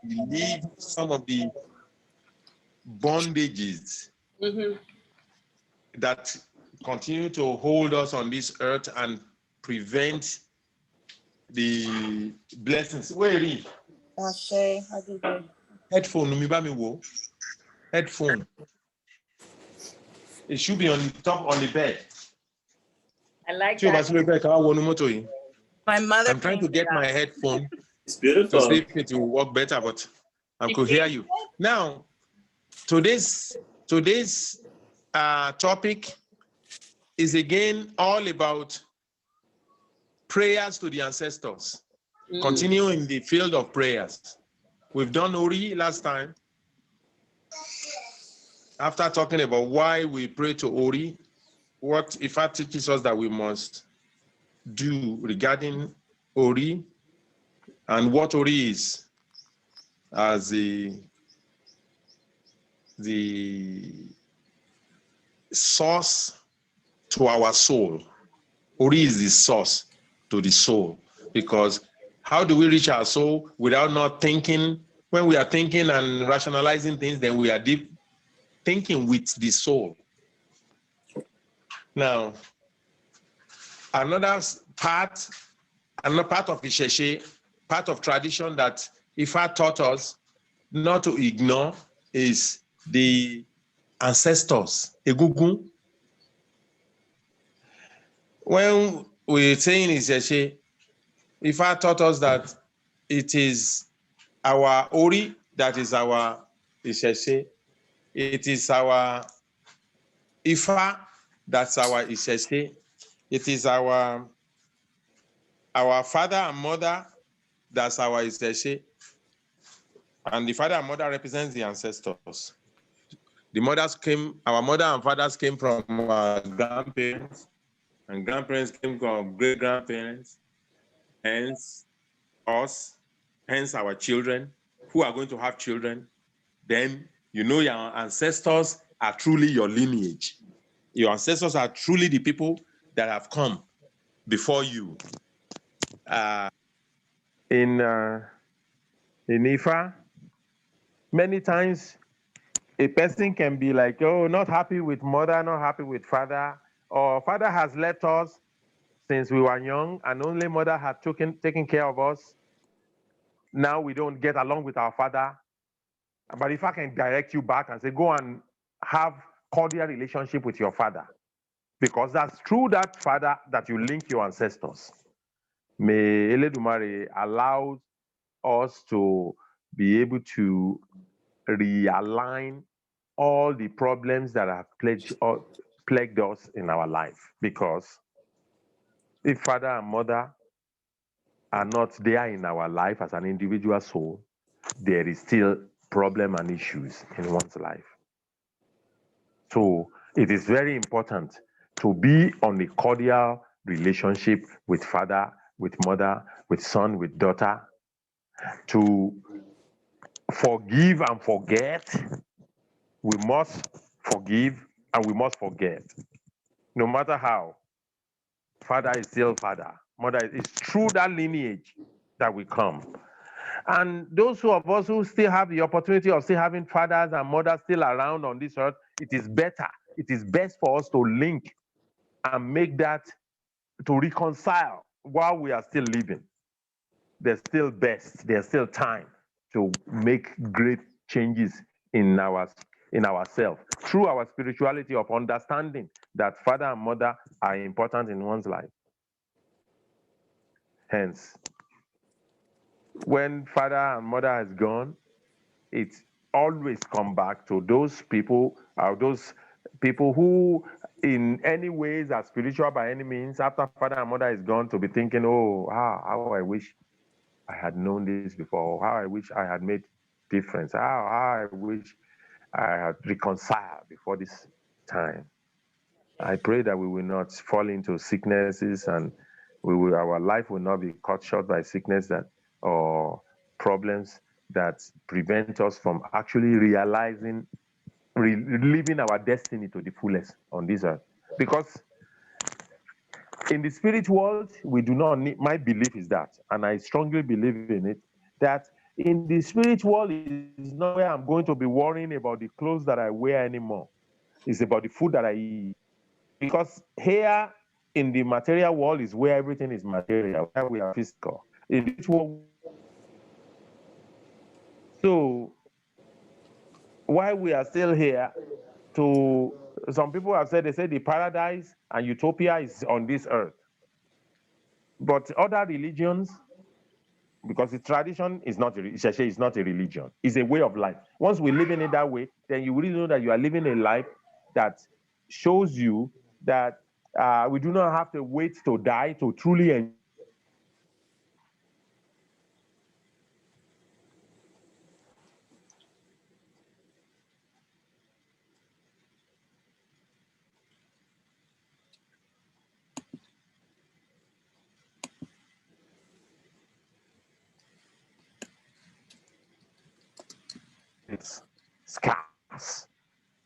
relieve some of the bondages that continue to hold us on this earth and prevent the blessings. Where is headphone? Headphone. It should be on the top on the bed. I like that. My mother. I'm trying to get my headphone. It's beautiful. To see if it will work better, but I could hear you. Now, today's topic is again all about prayers to the ancestors. Continue in the field of prayers. We've done Ori last time. After talking about why we pray to Ori, what Ifa teaches us that we must do regarding Ori, and what Ori is as the source to our soul. Ori is the source to the soul, because how do we reach our soul without not thinking? When we are thinking and rationalizing things, then we are deep thinking with the soul. Now, another part of Isheshe, part of tradition that Ifa taught us not to ignore is the ancestors, Egungun. When we're saying Isheshe, Ifa taught us that it is our Ori that is our Isheshe. It is our Ifa that's our Isheshe. It is our father and mother that's our Isheshe. And the father and mother represents the ancestors. Our mother and fathers came from our grandparents, and grandparents came from great-grandparents, hence us, hence our children, who are going to have children. Then you know your ancestors are truly your lineage. Your ancestors are truly the people that have come before you. In Ifa, many times a person can be like, oh, not happy with mother, not happy with father, or father has left us since we were young and only mother had taken care of us. Now we don't get along with our father. But if I can direct you back and say, go and have cordial relationship with your father, because that's through that father that you link your ancestors. May Eledumare allow us to be able to realign all the problems that have plagued us in our life. Because if father and mother are not there in our life as an individual soul, there is still problem and issues in one's life. So it is very important to be on a cordial relationship with father, with mother, with son, with daughter, to forgive and forget. We must forgive and we must forget. No matter how, father is still father. Mother is through that lineage that we come. And those of us who still have the opportunity of still having fathers and mothers still around on this earth, it is best for us to link and make that, to reconcile while we are still living. There's still time to make great changes in ourselves through our spirituality of understanding that father and mother are important in one's life. Hence, when father and mother has gone, it's always come back to those people who in any ways are spiritual by any means. After father and mother is gone, to be thinking, oh, how I wish I had known this before, how I wish I had made difference, how I wish I had reconciled before this time. I pray that we will not fall into sicknesses, and our life will not be cut short by sickness or problems that prevent us from actually realizing, living our destiny to the fullest on this earth. Because in the spirit world, we do not need, my belief is that, and I strongly believe in it, that In the spirit world, is not where I'm going to be worrying about the clothes that I wear anymore. It's about the food that I eat. Because here in the material world is where everything is material, where we are physical. In this world, so while we are still here, some people have said, they say the paradise and utopia is on this earth. But other religions, because the tradition is not a religion, it's a way of life. Once we live in it that way, then you really know that you are living a life that shows you that we do not have to wait to die to truly enjoy. It's scarce.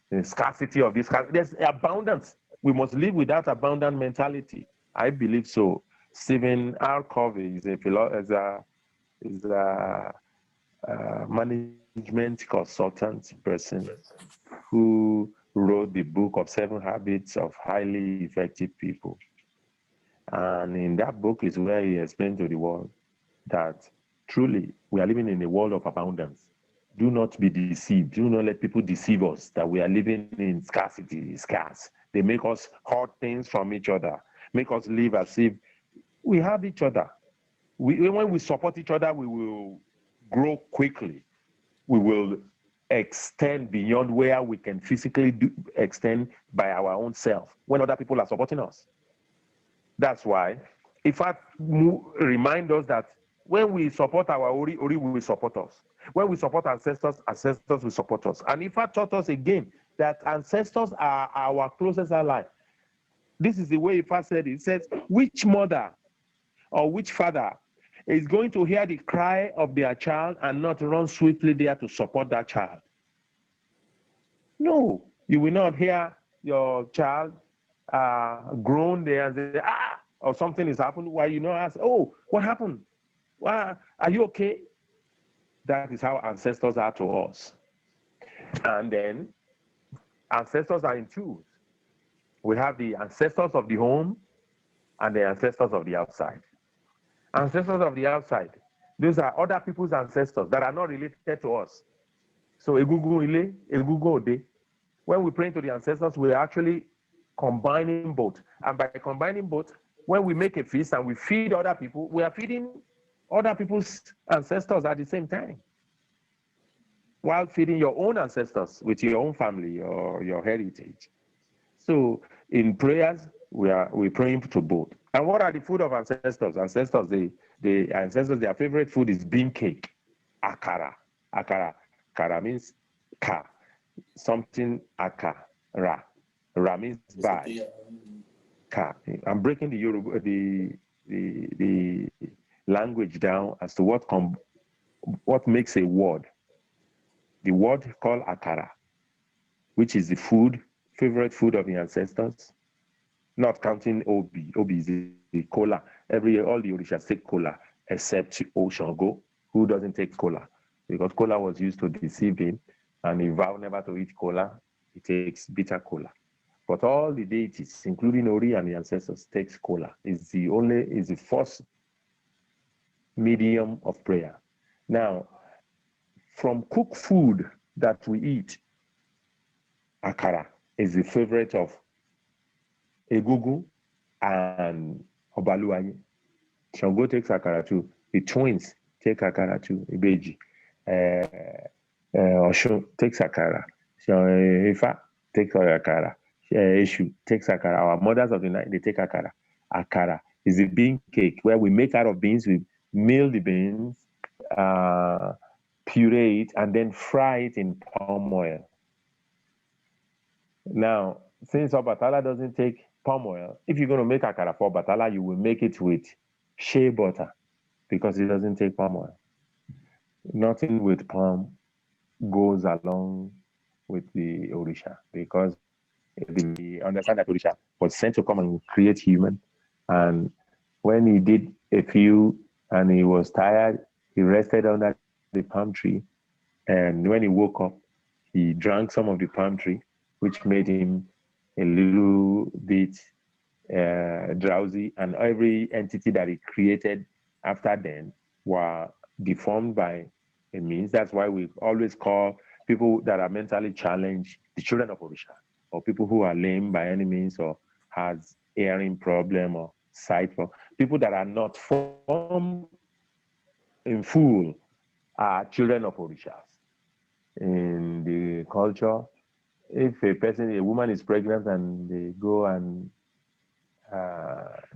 The scarcity of this, there's abundance. We must live with that abundant mentality. I believe so. Stephen R. Covey is a management consultant person who wrote the book of 7 Habits of Highly Effective People. And in that book is where he explained to the world that truly we are living in a world of abundance. Do not be deceived. Do not let people deceive us that we are living in scarcity, scarce. They make us hoard things from each other, make us live as if we have each other. When we support each other, we will grow quickly. We will extend beyond where we can physically extend by our own self when other people are supporting us. That's why, if I remind us that when we support our Ori, Ori will support us. When we support ancestors, ancestors will support us. And if I taught us again that ancestors are our closest ally, this is the way Ifa said it. It says, which mother or which father is going to hear the cry of their child and not run swiftly there to support that child? No, you will not hear your child groan there and say, or something is happening, while you know, ask, oh, what happened? Are you okay? That is how ancestors are to us. And then ancestors are in twos. We have the ancestors of the home and the ancestors of the outside. Ancestors of the outside, those are other people's ancestors that are not related to us. So Egungun Ile, Egungun Ode. When we pray to the ancestors, we're actually combining both. And by combining both, when we make a feast and we feed other people, we are feeding other people's ancestors at the same time, while feeding your own ancestors with your own family or your heritage. So in prayers, we're praying to both. And what are the food of ancestors? Ancestors, their favorite food is bean cake, akara. Akara. Kara means ka. Something aka. Ra. Ra means by. Ka. I'm breaking the language down as to what makes a word. The word called akara, which is the favorite food of the ancestors, not counting Obi. Obi is the kola. All the Orishas take kola, except Oshango, who doesn't take kola, because kola was used to deceive him, and he vowed never to eat kola. He takes bitter kola. But all the deities, including Ori and the ancestors, takes kola. Is the first medium of prayer. Now, from cooked food that we eat, akara is the favorite of Egungun and Obaluwaye. Shango takes akara too. The twins take akara too. Ibeji. Oshun takes akara. Ifa takes akara. Eshu takes akara. Our mothers of the night, they take akara. Akara is a bean cake where we make out of beans. We mill the beans, puree it, and then fry it in palm oil. Now, since Obatala doesn't take palm oil, if you're going to make akara for Obatala, you will make it with shea butter, because it doesn't take palm oil. Nothing with palm goes along with the Orisha, because we understand that Orisha was sent to come and create human. And when he did a few and he was tired, he rested under the palm tree, and when he woke up, he drank some of the palm tree, which made him a little bit drowsy, and every entity that he created after then were deformed by a means. That's why we always call people that are mentally challenged the children of Orisha, or people who are lame by any means, or has hearing problem or sight problem. People that are not formed in full are children of Orishas. In the culture, if a woman is pregnant and they go and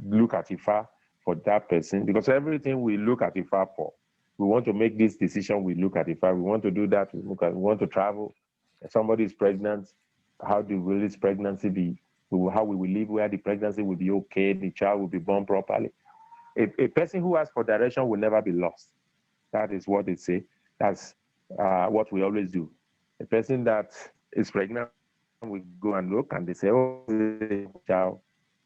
look at Ifa for that person, because everything we look at Ifa for, we want to make this decision, we look at Ifa, we want to do that, we want to travel. If somebody is pregnant, how will this pregnancy be? How we will live where the pregnancy will be okay, the child will be born properly. A person who asks for direction will never be lost. That is what they say. That's what we always do. A person that is pregnant, we go and look, and they say, oh, the child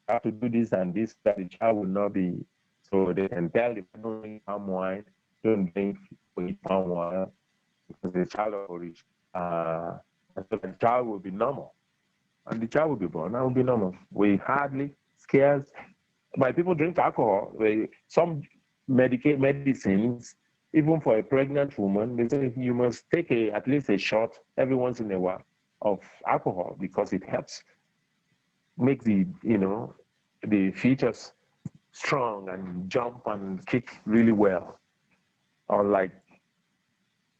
have to do this and this, that the child will not be. So they can tell if you don't drink palm wine, don't drink palm wine, because the child will reach. So the child will be normal, and the child will be born and will be normal. We hardly scared by people drink alcohol. Some medicines, even for a pregnant woman, they say you must take at least a shot every once in a while of alcohol, because it helps make the fetus strong and jump and kick really well. Or like,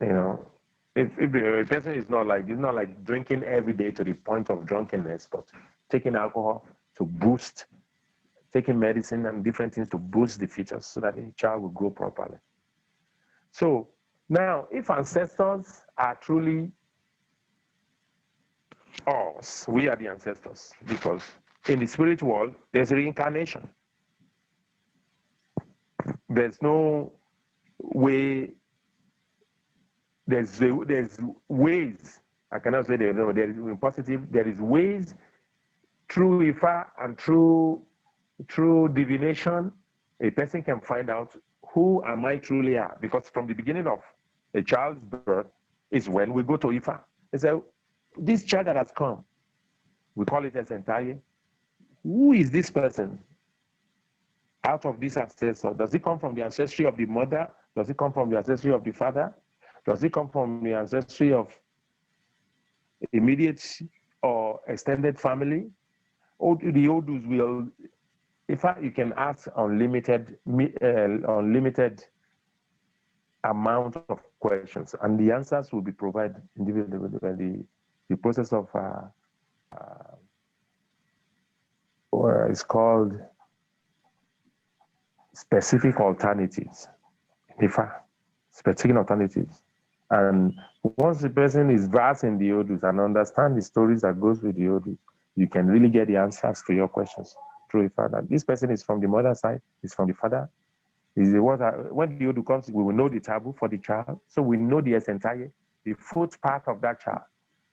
if the person is not like, it's not like drinking every day to the point of drunkenness, but taking alcohol to boost, taking medicine and different things to boost the fetus so that the child will grow properly. So now, if ancestors are truly us, we are the ancestors, because in the spirit world, there's reincarnation. There's no way, there's ways, I cannot say there is positive, there is ways through Ifa and through divination, a person can find out who am I truly are. Because from the beginning of a child's birth is when we go to Ifa. They say, this child that has come, we call it Esentaye. Who is this person out of this ancestor? Does it come from the ancestry of the mother? Does it come from the ancestry of the father? Does it come from the ancestry of immediate or extended family? Or the Odus will, in fact, you can ask unlimited amount of questions, and the answers will be provided individually. The process of it's called specific alternatives. Specific alternatives. And once the person is versed in the Odus and understand the stories that goes with the Odus, you can really get the answers to your questions through the father. This person is from the mother side, is from the father. When the Odu comes, we will know the taboo for the child. So we know the Esentaye, the fourth part of that child.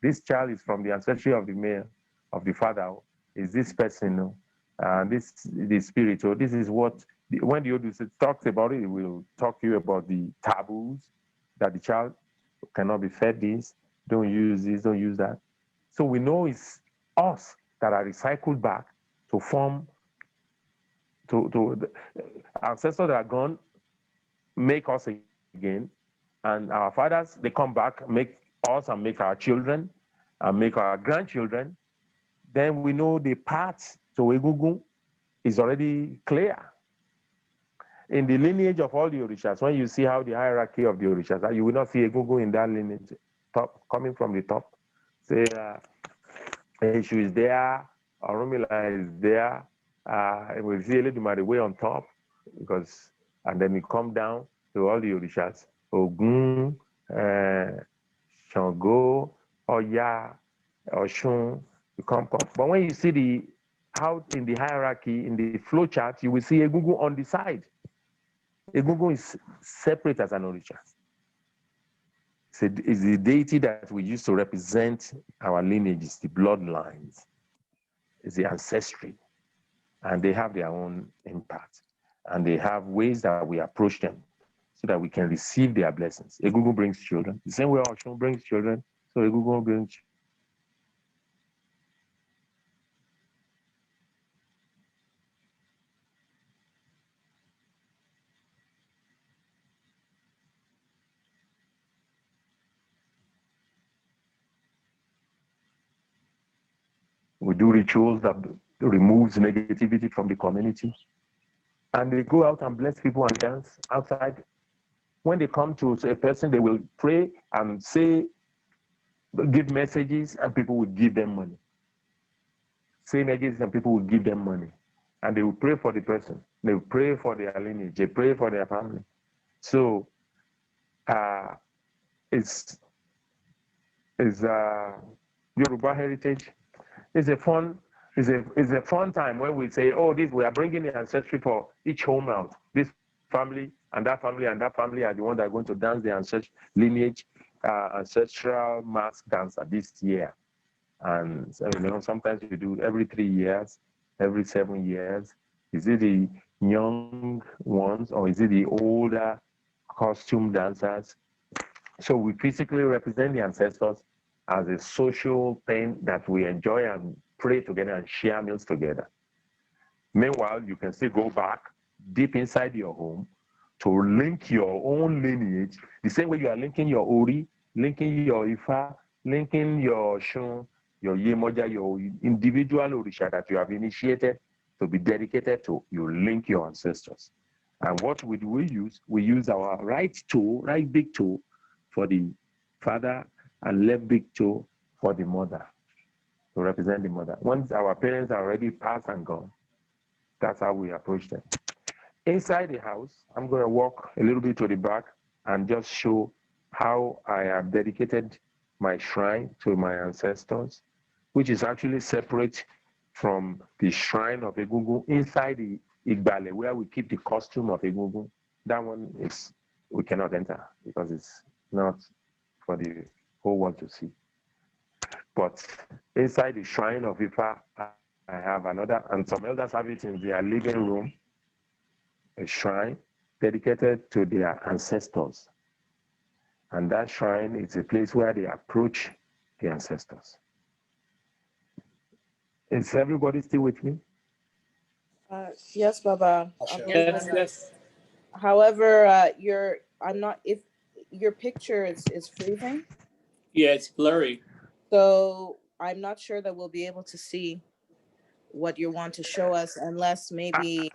This child is from the ancestry of the male, of the father. Is this person, the spirit. So this is what, when the Odu talks about it, it will talk to you about the taboos, that the child cannot be fed this, don't use this, don't use that. So we know it's us that are recycled back to form, to ancestors that are gone, make us again. And our fathers, they come back, make us and make our children and make our grandchildren. Then we know the path to Egungun is already clear. In the lineage of all the Orishas, when you see how the hierarchy of the Orishas, you will not see Egungun in that lineage, coming from the top. Say, Eshu is there, Orunmila is there, we see Eledumare way on top, because, and then we come down to all the Orishas, Ogun, Shango, Oya, Oshun, you come. But when you see how in the hierarchy, in the flow chart, you will see Egungun on the side. Egungun is separate as an Orisha. It's the deity that we use to represent our lineages, the bloodlines. It's the ancestry. And they have their own impact. And they have ways that we approach them. so that we can receive their blessings. Egungun brings children. The same way Oshun brings children, so Egungun brings children. We do rituals that removes negativity from the community. And they go out and bless people and dance outside. When they come to a person, they will pray and say, give messages, and people will give them money. Say messages, and people will give them money. And they will pray for the person. They will pray for their lineage. They pray for their family. So it's Yoruba heritage. It's a fun time when we say, oh, we are bringing the ancestry for each home out. This family and that family and that family are the ones that are going to dance the ancestral lineage, ancestral mask dancer this year. And so, sometimes we do every 3 years, every 7 years. Is it the young ones or is it the older costume dancers? So we physically represent the ancestors as a social thing that we enjoy and pray together and share meals together. Meanwhile, you can still go back deep inside your home to link your own lineage, the same way you are linking your Ori, linking your Ifa, linking your Shun, your Yemoja, your individual Orisha that you have initiated to be dedicated to. You link your ancestors. And what we use? We use our right big toe for the father and left big toe for the mother, to represent the mother. Once our parents are already passed and gone, that's how we approach them. Inside the house, I'm going to walk a little bit to the back and just show how I have dedicated my shrine to my ancestors, which is actually separate from the shrine of Egungun inside the Igbale, where we keep the costume of Egungun. That one we cannot enter because it's not for the whole world to see. But inside the shrine of Ifa, I have another, and some elders have it in their living room, a shrine dedicated to their ancestors. And that shrine is a place where they approach the ancestors. Is everybody still with me? Yes, Baba. Yes. However, if your picture is freezing. Yeah, it's blurry. So I'm not sure that we'll be able to see what you want to show us unless maybe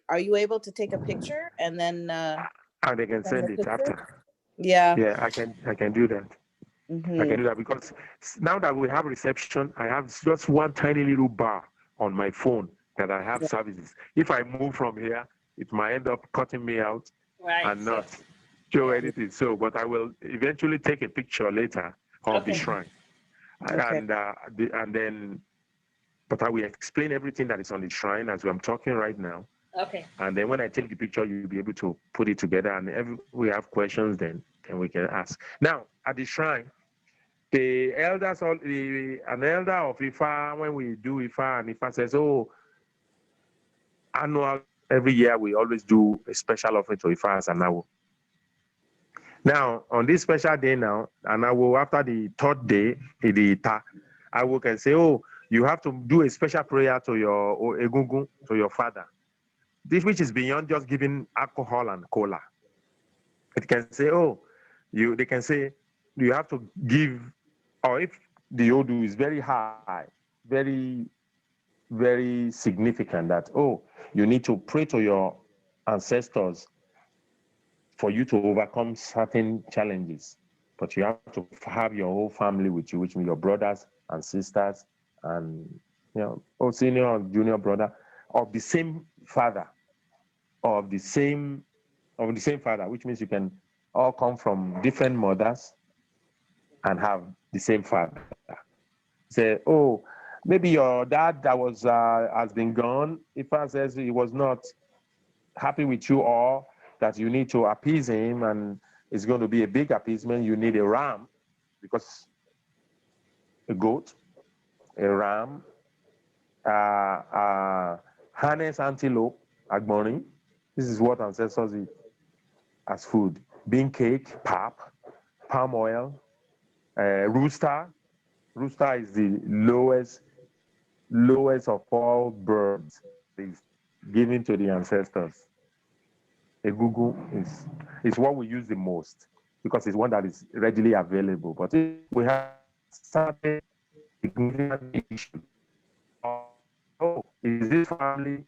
are you able to take a picture and then and they can send it after. Yeah. Yeah, I can do that. Mm-hmm. I can do that because now that we have reception, I have just one tiny little bar on my phone that I have services. If I move from here, it might end up cutting me out and not show anything. So, but I will eventually take a picture later of the shrine, and then, but I will explain everything that is on the shrine as I'm talking right now. Okay. And then when I take the picture, you'll be able to put it together. And if we have questions, then we can ask. Now, at the shrine, the elders, an elder of Ifa, when we do Ifa, and Ifa says, oh, annual, every year we always do a special offering to Ifa as Anawo. Now, on this special day now, Anawo, after the third day, the Ita, I can say, oh, you have to do a special prayer to your Egungun, to your father. This, which is beyond just giving alcohol and cola. It can say, oh, they can say, you have to give, or if the Odu is very high, very, very significant, that, oh, you need to pray to your ancestors for you to overcome certain challenges. But you have to have your whole family with you, which means your brothers and sisters and, senior or junior brother of the same father, of the same father, which means you can all come from different mothers and have the same father. Say, oh, maybe your dad that was has been gone. Ifa says he was not happy with you, or that you need to appease him, and it's going to be a big appeasement. You need a ram, because a goat, a ram, harness antelope, agboni. This is what ancestors eat. as food: bean cake, pap, palm oil, rooster. Rooster is the lowest of all birds. Is given to the ancestors. Egungun is what we use the most because it's one that is readily available. But if we have certain significant issue, oh, is this family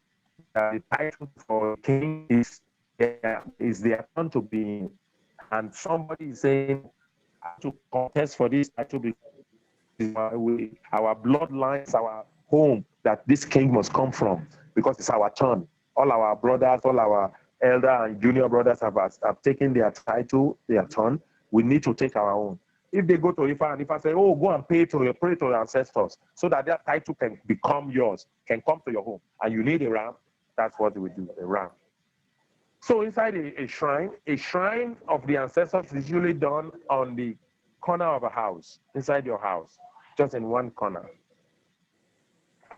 that the title for king is their turn to be, and somebody is saying, I have to contest for this title because our bloodlines, our home, that this king must come from, because it's our turn. All our brothers, all our elder and junior brothers have taken their title, their turn. We need to take our own. If they go to Ifa and Ifa say, oh, go and pray to your ancestors so that their title can become yours, can come to your home, and you need a ram, that's what we do, a ram. So inside a shrine of the ancestors is usually done on the corner of a house, inside your house, just in one corner.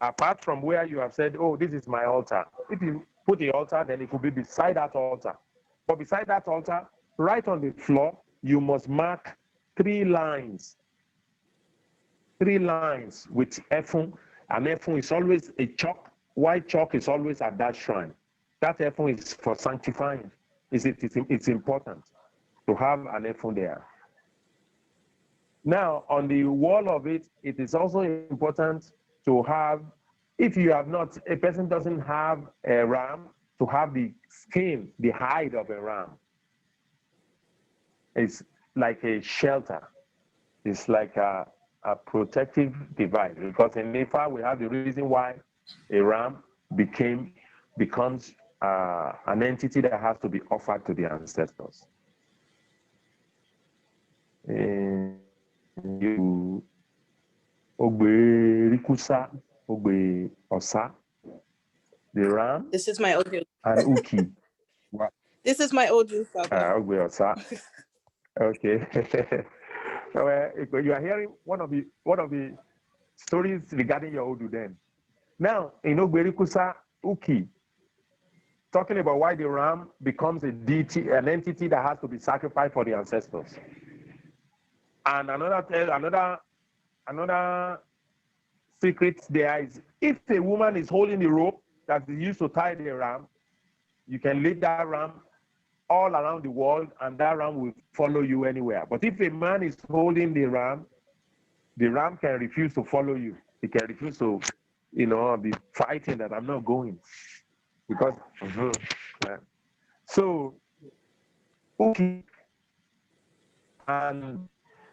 Apart from where you have said, oh, this is my altar. If you put the altar, then it could be beside that altar. But beside that altar, right on the floor, you must mark 3 lines. 3 lines with Efun. And Efun is always a chalk. White chalk is always at that shrine. That Efun is for sanctifying. It's important to have an Efun there. Now, on the wall of it, it is also important to have, if you have not, a person doesn't have a ram, to have the skin, the hide of a ram. It's like a shelter. It's like a protective device, because in Ifa we have the reason why a ram becomes an entity that has to be offered to the ancestors. Ogbe Rikusa, Ogbe Osa, the ram, This is my audio. and Uki. This is my audio. Ogbe Osa. Okay. So you are hearing one of the stories regarding your Odu then. Now, in Ogbe Rikusa, Uki, talking about why the ram becomes a deity, an entity that has to be sacrificed for the ancestors. And another secret there is, if a woman is holding the rope that is used to tie the ram, you can lead that ram all around the world and that ram will follow you anywhere. But if a man is holding the ram can refuse to follow you. He can refuse to, be fighting that I'm not going. Because, So, Uki and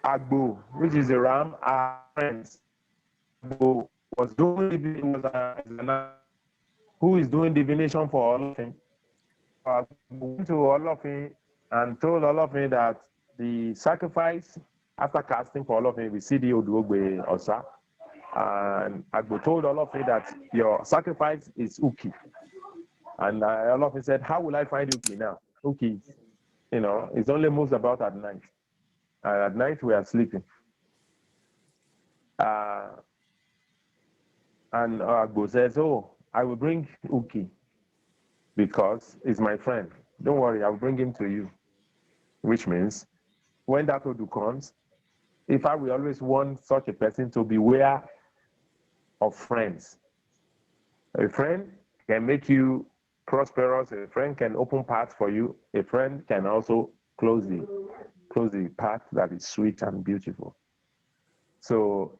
Agbo, which is the ram, are friends. Agbo was doing, who is doing divination for Olofin. Went to Olofin and told Olofin that the sacrifice after casting for Olofin, we see the Oduogbe Osa. And Agbo told Olofin that your sacrifice is Uki. And Olofin said, how will I find Uki now? Uki, it only moves about at night. At night we are sleeping. And Agbo says, oh, I will bring Uki because he's my friend. Don't worry, I'll bring him to you. Which means when that Odu comes, if I will always want such a person to beware of friends. A friend can make you prosperous, a friend can open paths for you, a friend can also close the path that is sweet and beautiful. So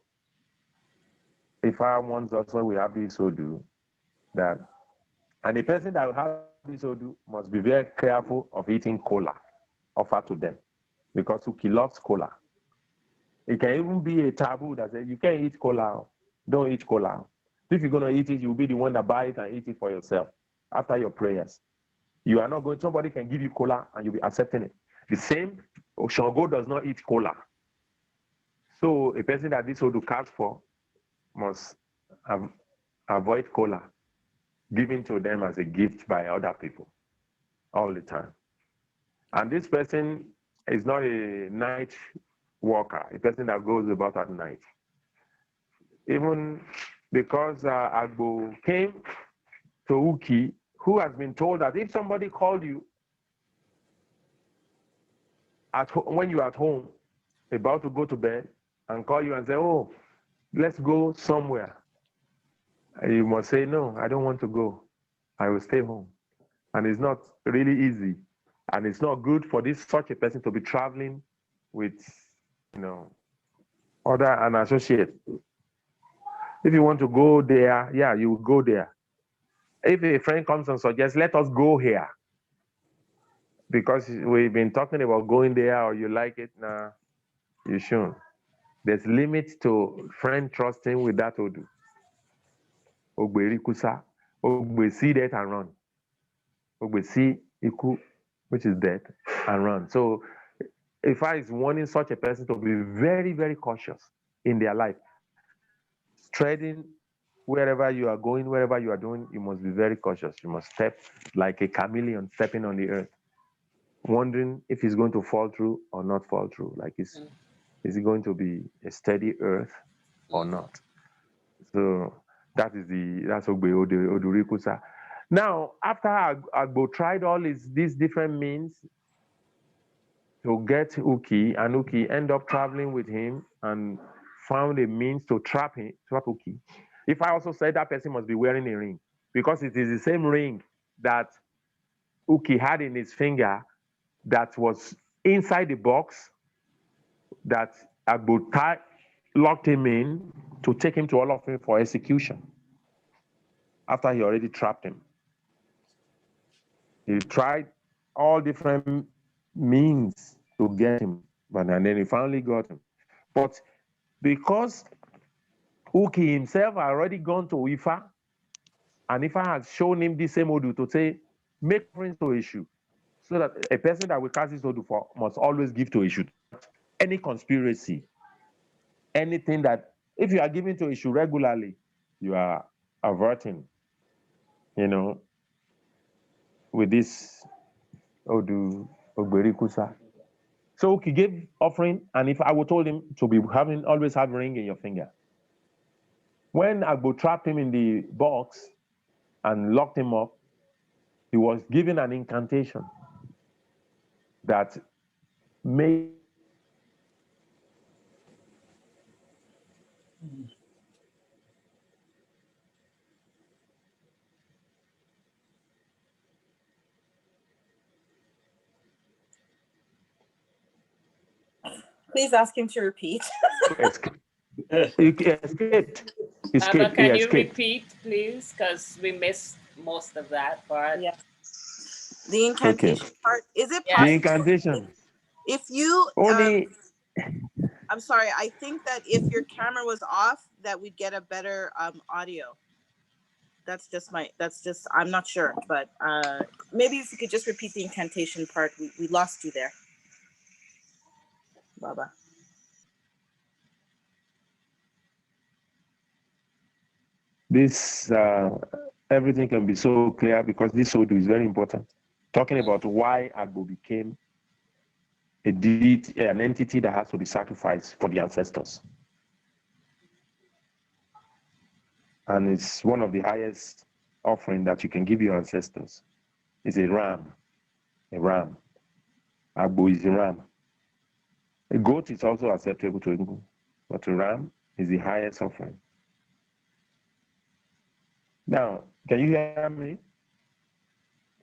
if I want us, when we have this Odu, that, and the person that will have this Odu must be very careful of eating cola offered to them, because Uki loves cola. It can even be a taboo that says you can't eat cola, don't eat cola. If you're gonna eat it, you'll be the one that buy it and eat it for yourself after your prayers. You are not going, somebody can give you cola and you'll be accepting it. The same, Shango does not eat cola. So a person that this Odu casts for must avoid cola given to them as a gift by other people all the time. And this person is not a night walker, a person that goes about at night. Even because Agbo came to Uki, who has been told that if somebody called you when you're at home, about to go to bed, and call you and say, "Oh, let's go somewhere," and you must say, "No, I don't want to go. I will stay home." And it's not really easy, and it's not good for such a person to be traveling with, other an associate. If you want to go there, yeah, you will go there. If a friend comes and suggests, "Let us go here," because we've been talking about going there, or you like it, nah, you shouldn't. There's limits to friend trusting with that Odu. Ogberi kusa, Ogbe see death and run. Ogbe see iku, which is death, and run. So if I is warning such a person to be very, very cautious in their life, treading wherever you are going, wherever you are doing, you must be very cautious. You must step like a chameleon stepping on the earth, wondering if it's going to fall through or not fall through. Like, is it going to be a steady earth or not? So that's Ogbe Odurikusa. Now, after Agbo tried all these different means to get Uki, and Uki end up traveling with him and found a means to trap Uki. If I also said that person must be wearing a ring, because it is the same ring that Uki had in his finger that was inside the box that Agbo locked him in to take him to Olofin for execution after he already trapped him. He tried all different means to get him, and then he finally got him. But because Uki himself had already gone to Ifa, and Ifa has shown him the same Odu to say, make offerings to Eshu, so that a person that will cast this Odu for must always give to Eshu. Any conspiracy, anything that, if you are giving to Eshu regularly, you are averting, with this Odu Ogberikusa. So he gave offering, and if I would told him to be always have ring in your finger. When Agbo trapped him in the box and locked him up, he was given an incantation that made Please ask him to repeat. escape. He escaped. Abba, He can you escaped. repeat, please? Because we missed most of that part. Yeah. The incantation part. Is it The possible? incantation. If you Only I'm sorry, I think that if your camera was off, that we'd get a better audio. That's just I'm not sure, but maybe if you could just repeat the incantation part. We lost you there. Baba. this everything can be so clear because this Odu is very important. Talking about why Agbo became an entity that has to be sacrificed for the ancestors. And it's one of the highest offering that you can give your ancestors. It's a ram. A ram. Agbo is a ram. A goat is also acceptable to Igbo, but a ram is the highest offering. Now, can you hear me?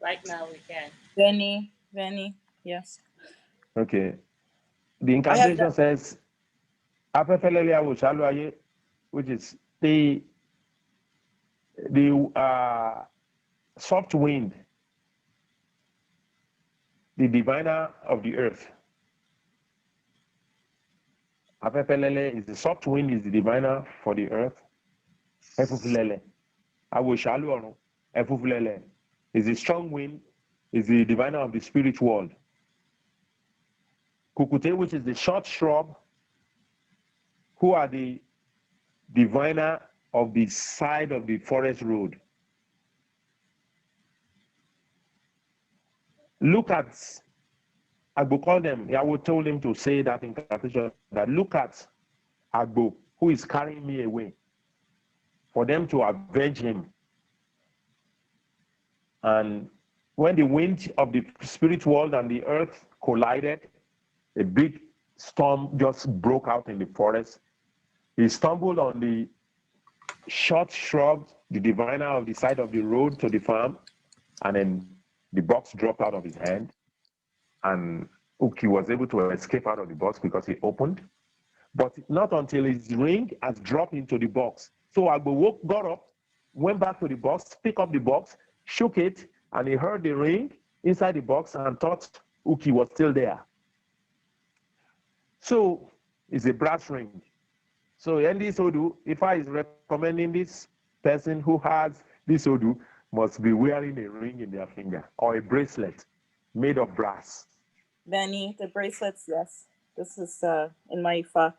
Right now we can. Veni, yes. Okay. The incantation says, which is the soft wind, the diviner of the earth. Afefelele is the soft wind, is the diviner for the earth. Efufulele. Awoshalu Efufulele is the strong wind, is the diviner of the spirit world. Kukute, which is the short shrub, who are the diviner of the side of the forest road. Look at, Agbo called them, Yahweh told him to say that incantation, that look at Agbo, who is carrying me away, for them to avenge him. And when the wind of the spirit world and the earth collided, a big storm just broke out in the forest. He stumbled on the short shrubs, the diviner of the side of the road to the farm, and then the box dropped out of his hand. And Uki was able to escape out of the box because he opened. But not until his ring has dropped into the box. So Agbo got up, went back to the box, picked up the box, shook it, and he heard the ring inside the box and thought Uki was still there. So it's a brass ring. So this Odu, if I is recommending this person who has this Odu, must be wearing a ring in their finger or a bracelet made of brass. Benny, the bracelets, yes. This is in my Ifa.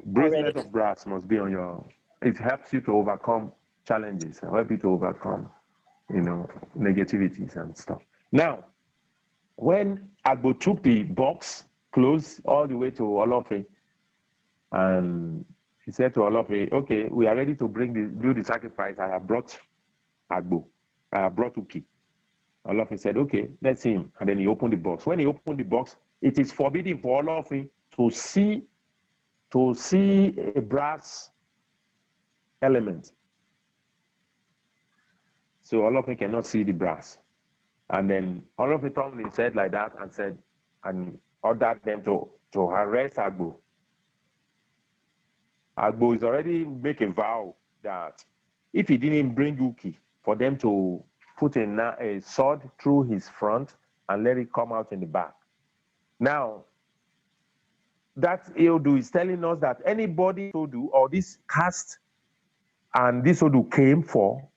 Bracelet Already. of brass must be on your. It helps you to overcome challenges, help you to overcome, negativities and stuff. Now, when Agbo took the box close all the way to Olofe, and he said to Olofe, okay, we are ready to do the sacrifice. I have brought Agbo. I have brought Uki. Olofe said, okay, let's see him. And then he opened the box. When he opened the box, it is forbidden for Olofe to see a brass element. So Olofe cannot see the brass. And then Olofe turned his head like that and ordered them to arrest Agbo. Agbo is already make a vow that if he didn't bring Uki, for them to put a sword through his front and let it come out in the back. Now, that Eodu is telling us that anybody Odu or this caste and this Odu came for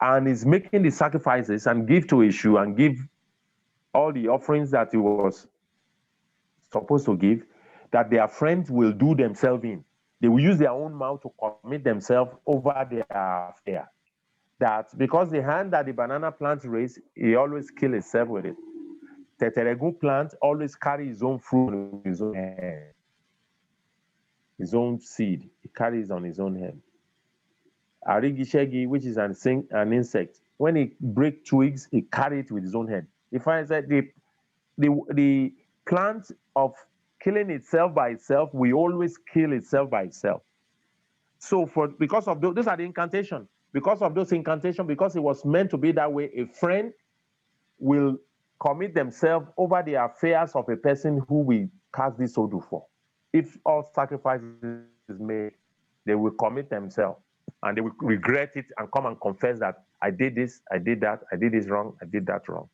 and is making the sacrifices and give to Eshu and give all the offerings that he was supposed to give, that their friends will do themselves in. They will use their own mouth to commit themselves over their affair. That because the hand that the banana plant raised, he always kills himself with it. Teteregu plant always carry his own fruit in his own hand. His own seed, he carries on his own head. Arigishegi, which is an insect, when he breaks twigs, he carries it with his own head. He finds that the plant of killing itself by itself will always kill itself by itself. So because of those are the incantation. Because of those incantation, because it was meant to be that way, a friend will commit themselves over the affairs of a person who we cast this Odu for. If all sacrifices is made, they will commit themselves and they will regret it and come and confess that I did this, I did that, I did this wrong, I did that wrong.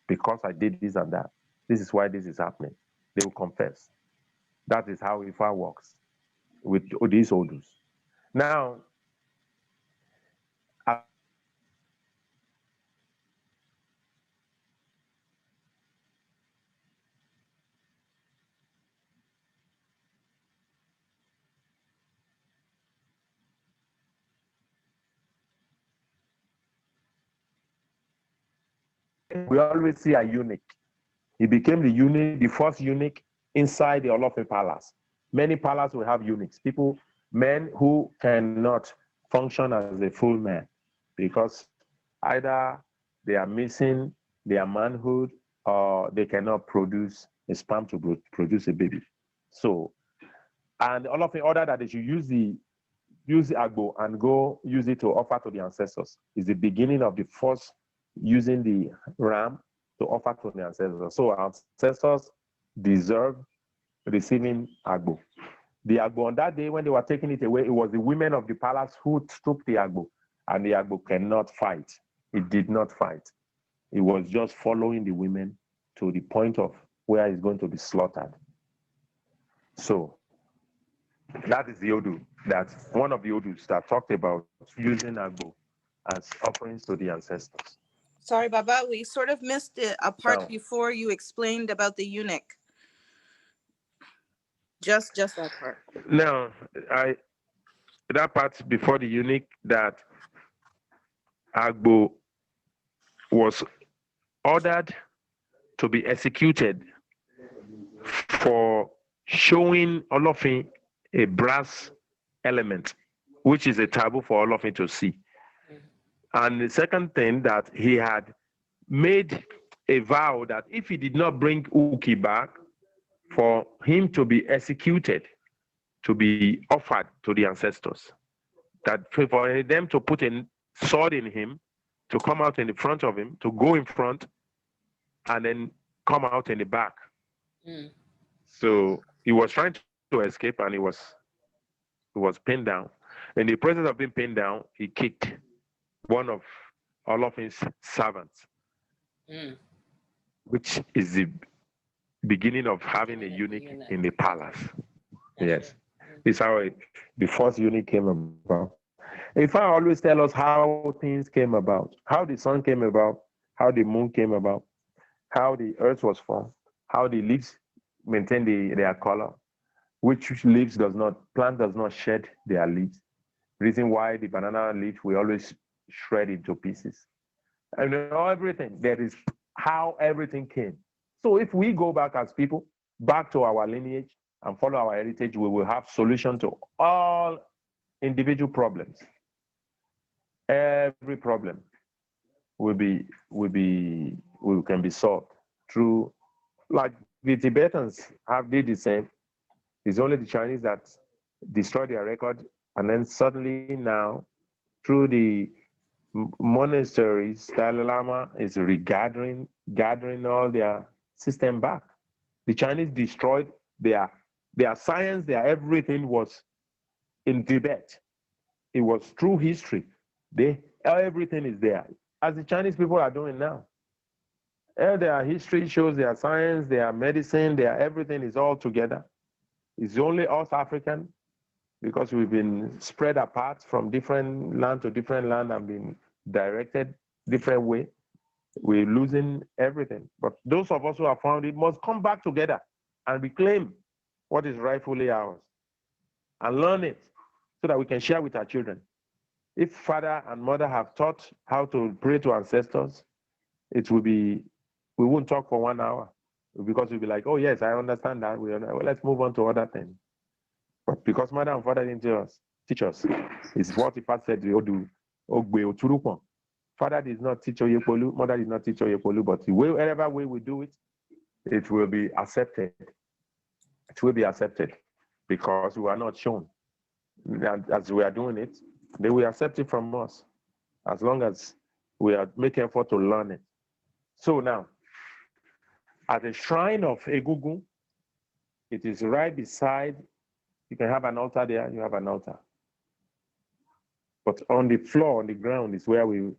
Because I did this and that. This is why this is happening. They will confess. That is how Ifa works with these Odus. Now, we always see a eunuch. He became the first eunuch inside the Olofe Palace. Many palaces will have eunuchs, men who cannot function as a full man because either they are missing their manhood or they cannot produce a sperm to produce a baby. So, and Olofe ordered that they should use the Agbo and go use it to offer to the ancestors. It's the beginning of the first using the ram to offer to the ancestors. So our ancestors deserve receiving Agbo. The Agbo on that day when they were taking it away, it was the women of the palace who took the Agbo, and the Agbo cannot fight. It did not fight. It was just following the women to the point of where it's going to be slaughtered. So that is the Odu, that's one of the Odus that talked about using Agbo as offerings to the ancestors. Sorry, Baba, we sort of missed a part before you explained about the eunuch. Just that part. No, that part before the eunuch, that Agbo was ordered to be executed for showing Olofe a brass element, which is a taboo for Olofe to see. And the second thing, that he had made a vow that if he did not bring Uki back, for him to be executed, to be offered to the ancestors. That for them to put a sword in him, to come out in the front of him, to go in front, and then come out in the back. Mm. So he was trying to escape, and he was pinned down. In the process of being pinned down, he kicked one of all of his servants, Mm. which is the beginning of having a eunuch in the palace. Yes, this is how the first eunuch came about. If I always tell us how things came about, how the sun came about, how the moon came about, how the earth was formed, how the leaves maintain their color, which leaves plant does not shed their leaves. Reason why the banana leaf we always shred into pieces. And everything, that is how everything came. So if we go back as people, back to our lineage and follow our heritage, we will have solution to all individual problems. Every problem can be solved through, like the Tibetans did the same. It's only the Chinese that destroyed their record, and then suddenly now, through the monasteries, Dalai Lama is gathering all their system back. The Chinese destroyed their science, their everything was in Tibet. It was through history. Everything is there, as the Chinese people are doing now. Their history shows their science, their medicine, their everything is all together. It's only us African, because we've been spread apart from different land to different land and been directed different way. We're losing everything. But those of us who have found it must come back together and reclaim what is rightfully ours and learn it so that we can share with our children. If father and mother have taught how to pray to ancestors, we won't talk for 1 hour, because we'll be like, oh yes, I understand that. Well, let's move on to other things. But because mother and father didn't teach us, it's what the past said, father did not teach Oyepolu, mother did not teach Oyepolu, but whatever way we do it, it will be accepted. It will be accepted because we are not shown. And as we are doing it, they will accept it from us, as long as we are making effort to learn it. So now, at the shrine of Egungun, it is right beside, you can have an altar there, you have an altar. But on the floor, on the ground, is where we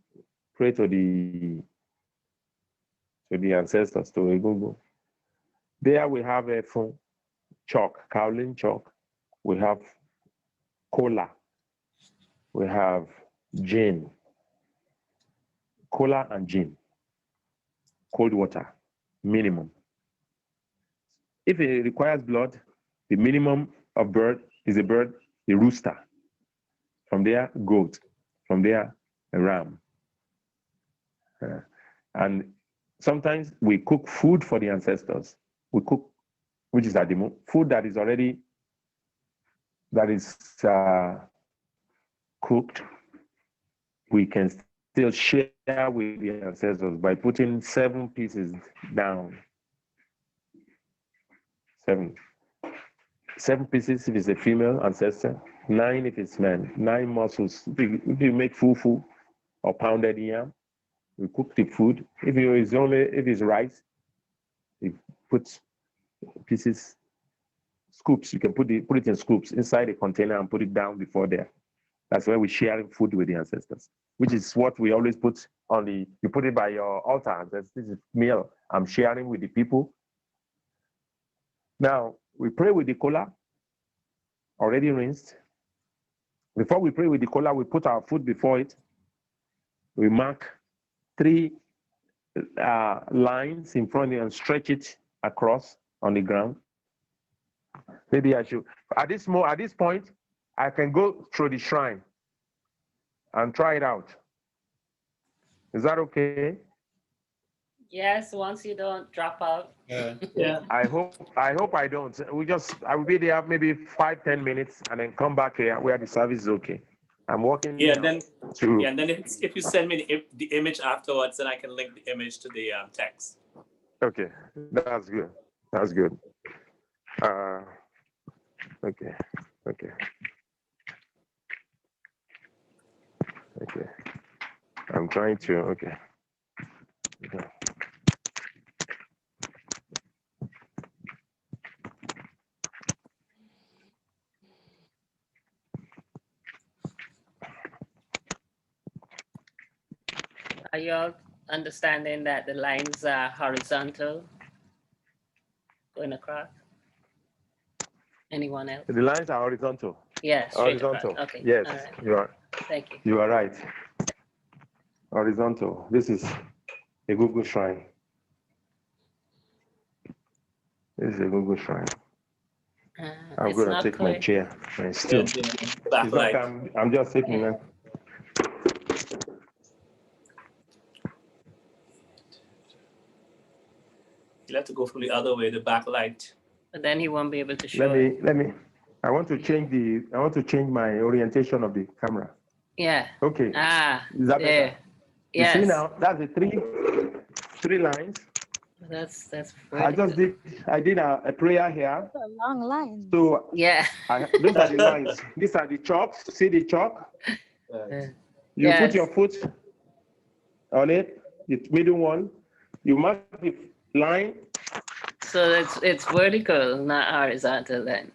pray to the ancestors, to Egungun. There we have a chalk, kaolin chalk. We have cola. We have gin. Cola and gin. Cold water, minimum. If it requires blood, the minimum of bird is a bird, a rooster. From there, goat. From there, a ram. And sometimes we cook food for the ancestors. We cook, which is adimu, food that is already, cooked. We can still share with the ancestors by putting 7 pieces down. 7 pieces if it's a female ancestor, 9 if it's men, 9 muscles. If you make fufu or pounded yam, we cook the food. If it's rice, you put pieces, scoops. You can put it in scoops inside a container and put it down before there. That's where we're sharing food with the ancestors, which is what we always put on you put it by your altar. This is meal I'm sharing with the people. Now, we pray with the kola, already rinsed. Before we pray with the kola, we put our food before it. We mark 3 lines in front and stretch it across on the ground. Maybe I should, at this point, I can go through the shrine and try it out. Is that okay? Yes, once you don't drop out. Yeah. I hope I don't. I will be there maybe 5-10 minutes and then come back here where the service is okay. I'm walking. Yeah, and then if you send me the image afterwards, then I can link the image to the text. Okay, that's good. That's good. Okay. Okay. Okay. I'm trying to. Okay. Okay. Are you all understanding that the lines are horizontal going across? Anyone else? The lines are horizontal. Yeah, straight Horizontal. across. Okay. Yes, All right. you are. Thank you. You are right. Horizontal. This is a Google shrine. This is a Google shrine. I'm It's going to not take my clear. chair. My stool. Yeah, It's backlight. not, I'm just sitting there. You'll have to go from the other way, the backlight. But then he won't be able to show it. Let me. I want to change my orientation of the camera. Yeah. Okay. Ah, Is that there. better? You Yes. see now, that's the three lines. That's I did a prayer here. A long line. So yeah. those are the lines. These are the chalks. See the chalk? Right. You put Yes. your foot on it, the middle one. You mark the line. So it's vertical, not horizontal then.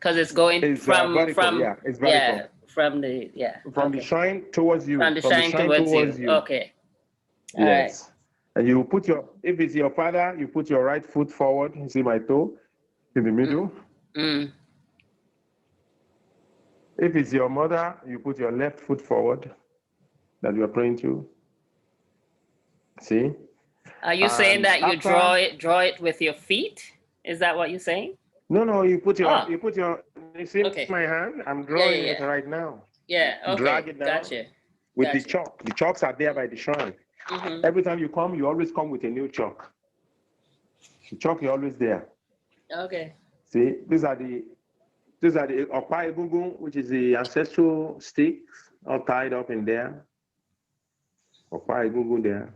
Because it's going It's from vertical. Yeah, it's vertical. yeah, from the From the okay. shrine towards you. From the shine towards you. Okay. All right. Yes. And you put if it's your father, you put your right foot forward. You see my toe in the middle. Mm. If it's your mother, you put your left foot forward that you are praying to. See? Are you saying And that you after- draw it with your feet? Is that what you're saying? No, you put Ah. you see Okay. my hand? I'm drawing yeah. it right now. Yeah. Okay. Drag it down. Gotcha. With the Gotcha. chalk. The chalks are there by the shrine. Mm-hmm. Every time you come, you always come with a new chalk. The chalk is always there. Okay. See, these are the Okpa Egungun, which is the ancestral sticks, all tied up in there. Okpa Egungun there.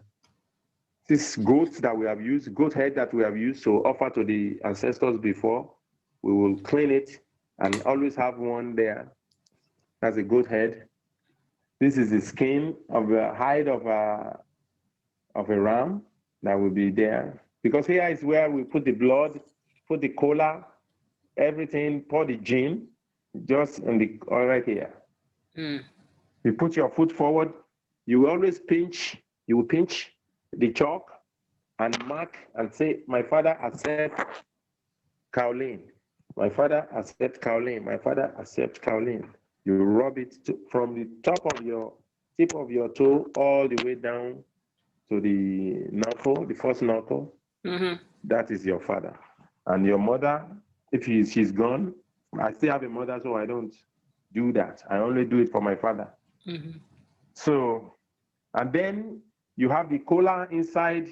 This goat that we have used, goat head that we have used to offer to the ancestors before, we will clean it and always have one there. That's a goat head. This is the skin of the hide of a ram that will be there. Because here is where we put the blood, put the cola, everything, pour the gin, just in the right here. Mm. You put your foot forward, you will always pinch the chalk and mark and say, my father accept kaolin. My father accept kaolin. My father accept kaolin. You rub it from the tip of your toe all the way down to the knuckle, the first knuckle. Mm-hmm. That is your father. And your mother, if she's gone, I still have a mother, so I don't do that. I only do it for my father. Mm-hmm. So, and then you have the cola inside,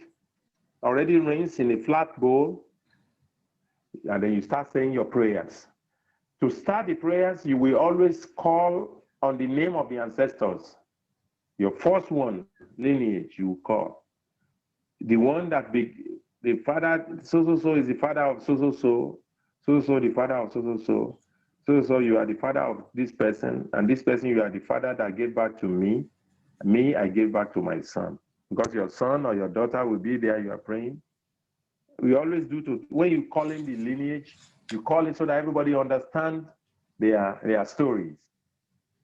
already rinsed in a flat bowl, and then you start saying your prayers. To start the prayers, you will always call on the name of the ancestors. Your first one, lineage, you call. The one that the father, so is the father of so the father of so you are the father of this person, and this person, you are the father that gave back to me. Me, I gave back to my son. Because your son or your daughter will be there, you are praying. We always do when you call in the lineage, you call it so that everybody understands their stories.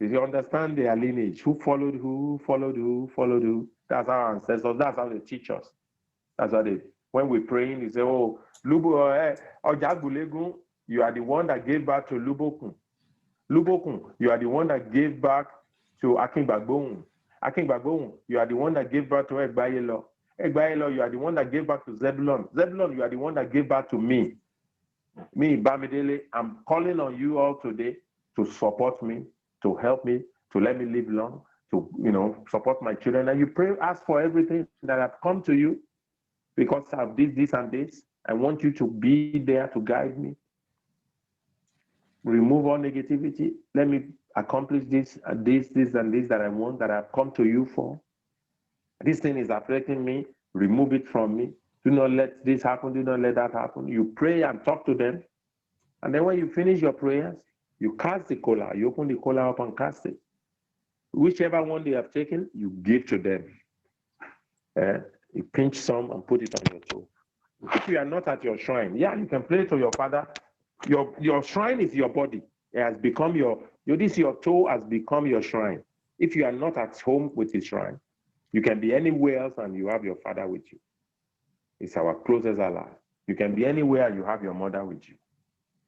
If you understand their lineage, who followed who, that's our ancestors, that's how they teach us. That's how when we're praying, you say, oh, Ojagbulegun, you are the one that gave back to Lubokun. Lubokun, you are the one that gave back to Akingbagbohun. Akingbagbohun, you are the one that gave back to Egbayelo. Egbayelo, you are the one that gave back to Zebulon. Zebulon, you are the one that gave back to me. Me, Bamidele, I'm calling on you all today to support me, to help me, to let me live long, to support my children. And you pray, ask for everything that have come to you because of this, and this. I want you to be there to guide me. Remove all negativity. Let me accomplish this and this and this that I want, that I've come to you for. This thing is affecting me. Remove it from me. Do not let this happen. Do not let that happen. You pray and talk to them. And then when you finish your prayers, you cast the kola. You open the kola up and cast it. Whichever one they have taken, you give to them. You pinch some and put it on your toe. If you are not at your shrine, yeah, you can pray to your father. Your shrine is your body. It has become your toe has become your shrine. If you are not at home with his shrine, you can be anywhere else and you have your father with you. It's our closest ally. You can be anywhere and you have your mother with you.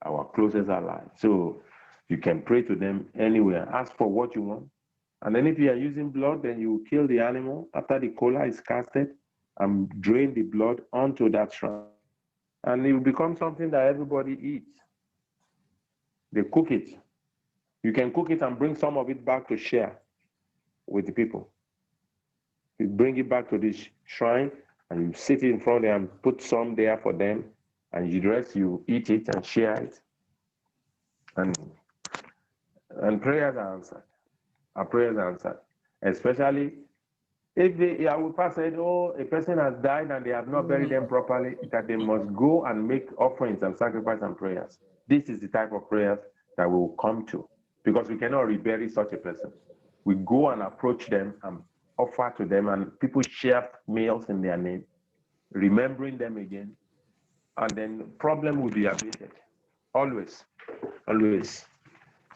Our closest ally. So you can pray to them anywhere. Ask for what you want. And then if you are using blood, then you kill the animal after the kola is casted and drain the blood onto that shrine. And it will become something that everybody eats. They cook it. You can cook it and bring some of it back to share with the people. You bring it back to this shrine and you sit in front of them and put some there for them. And the rest you eat it and share it. And prayers are answered. Our prayers are answered. Especially if I would pass it, a person has died and they have not buried them properly, that they must go and make offerings and sacrifice and prayers. This is the type of prayers that we will come to, because we cannot rebury such a person. We go and approach them and offer to them, and people share meals in their name, remembering them again, and then the problem will be abated. Always, always.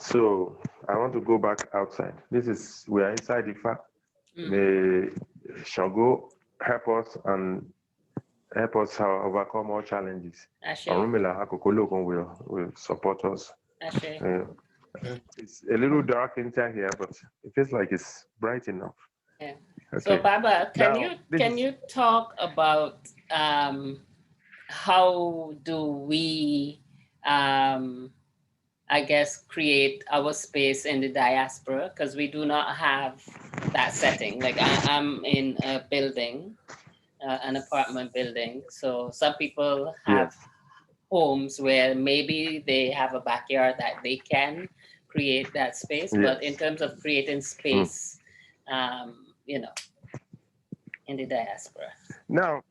So I want to go back outside. We are inside the fact. May Shango help us and help us overcome all challenges. Ashe. Arumila Akokologon will support us. Ashe. It's a little dark inside here, but it feels like it's bright enough. Yeah. Okay. So Baba, can Now, you talk about how do we I guess create our space in the diaspora, because we do not have that setting. Like I'm in a building, an apartment building. So some people have homes where maybe they have a backyard that they can create that space. But in terms of creating space, you know, in the diaspora. Now,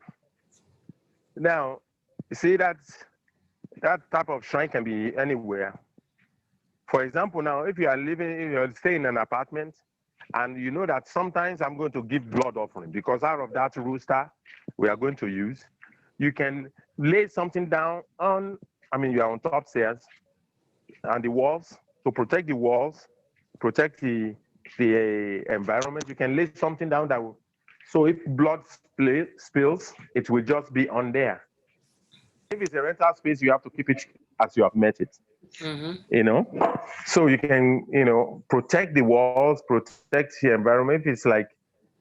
you see that type of shrine can be anywhere. For example, now if you're staying in an apartment, and you know that sometimes I'm going to give blood offering because out of that rooster we are going to use, you can lay something down you're on top stairs and the walls to protect the walls, protect the environment. You can lay something down so if blood spills, it will just be on there. If it's a rental space, you have to keep it as you have met it. So you can protect the walls, protect the environment. If it's like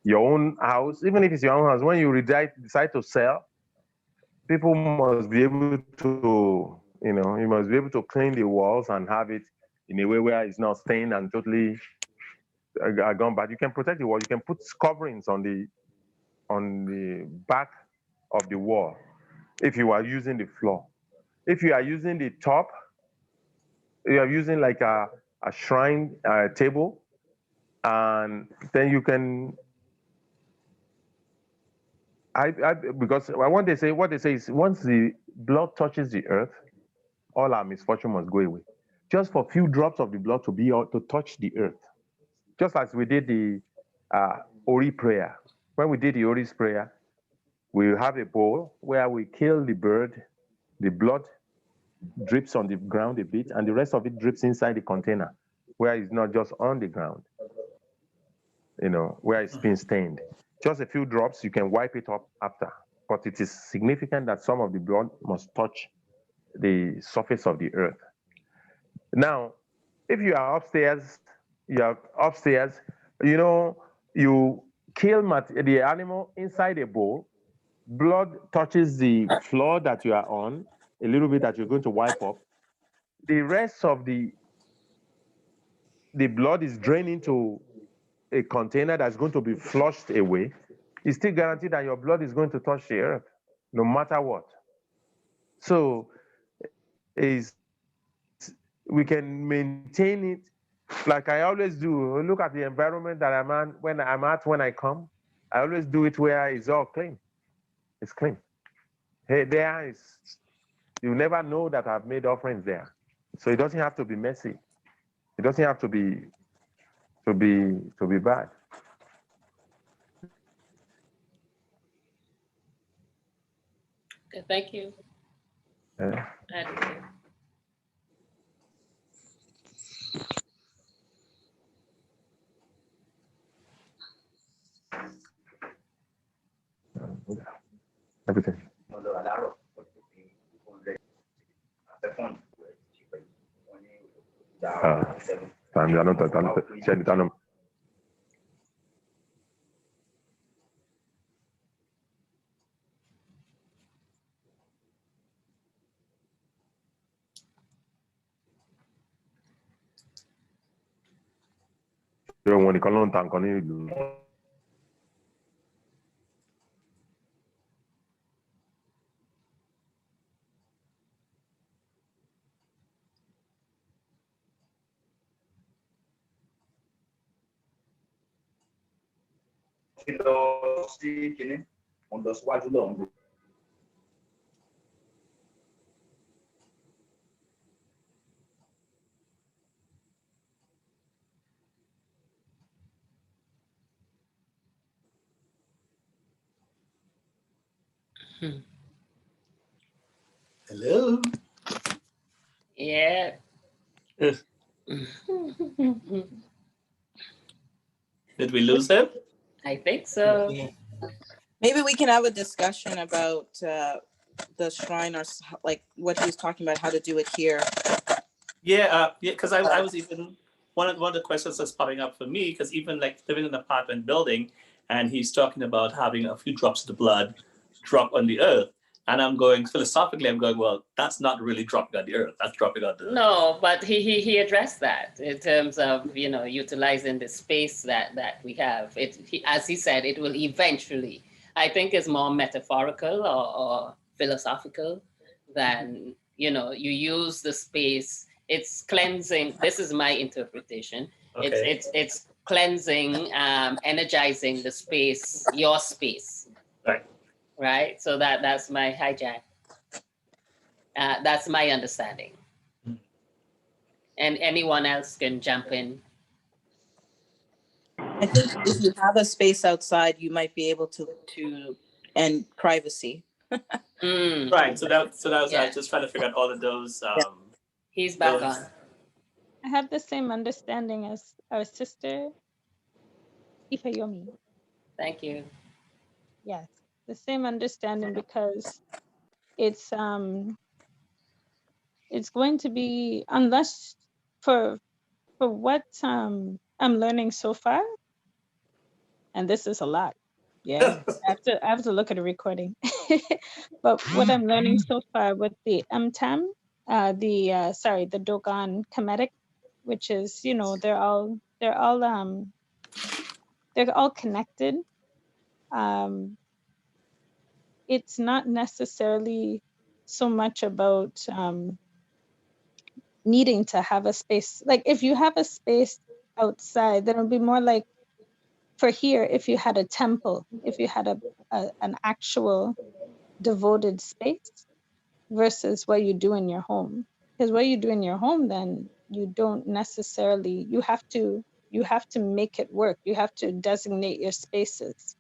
your own house, even if it's your own house, when you decide to sell, people must be able to you must be able to clean the walls and have it in a way where it's not stained and totally gone bad. You can protect the wall. You can put coverings on the back of the wall if you are using the floor. If you are using the top, you are using like a shrine table, and then you can. Because what they say is once the blood touches the earth, all our misfortune must go away. Just for a few drops of the blood to touch the earth, just as we did the Ori prayer. When we did the Ori's prayer, we have a bowl where we kill the bird, the blood drips on the ground a bit, and the rest of it drips inside the container, where it's not just on the ground, where it's been stained. Just a few drops, you can wipe it up after. But it is significant that some of the blood must touch the surface of the earth. Now, if you are upstairs, you kill the animal inside a bowl, blood touches the floor that you are on, a little bit that you're going to wipe up. The rest of the blood is drained into a container that's going to be flushed away. It's still guaranteed that your blood is going to touch the earth, no matter what. So we can maintain it like I always do. Look at the environment that I'm at when I come. I always do it where it's all clean. It's clean. Hey, there is, you never know that I've made offerings there. So it doesn't have to be messy. It doesn't have to be bad. Okay, thank you. Yeah. Attitude. Everything. Hello. Yeah. Did we lose him? I think so. Maybe we can have a discussion about the shrine, or like what he was talking about, how to do it here. Yeah, because I was even one of the questions that's popping up for me, because even like living in an apartment building, and he's talking about having a few drops of the blood drop on the earth, and I'm going philosophically, I'm going, well, that's not really dropping on the earth. That's dropping on the No, but he addressed that in terms of utilizing the space that we have. As he said, it will eventually. I think it's more metaphorical or philosophical than you use the space. It's cleansing. This is my interpretation. Okay. It's cleansing, energizing the space, your space. Right. Right. So that's my hijack. That's my understanding. And anyone else can jump in. I think if you have a space outside, you might be able to and privacy. Right. So that was I was just trying to figure out all of those. He's back those, on. I have the same understanding as our sister Ifayomi. Thank you. Yes, the same understanding, because it's going to be, unless for what I'm learning so far, and this is a lot. Yeah, I have to look at a recording. But what I'm learning so far with the MTAM, the Dogon Kemetic, which is, they're all connected. It's not necessarily so much about needing to have a space. Like if you have a space outside, then it'll be more like, for here, if you had a temple, if you had an actual devoted space versus what you do in your home. Because what you do in your home, then you don't necessarily, you have to make it work. You have to designate your spaces,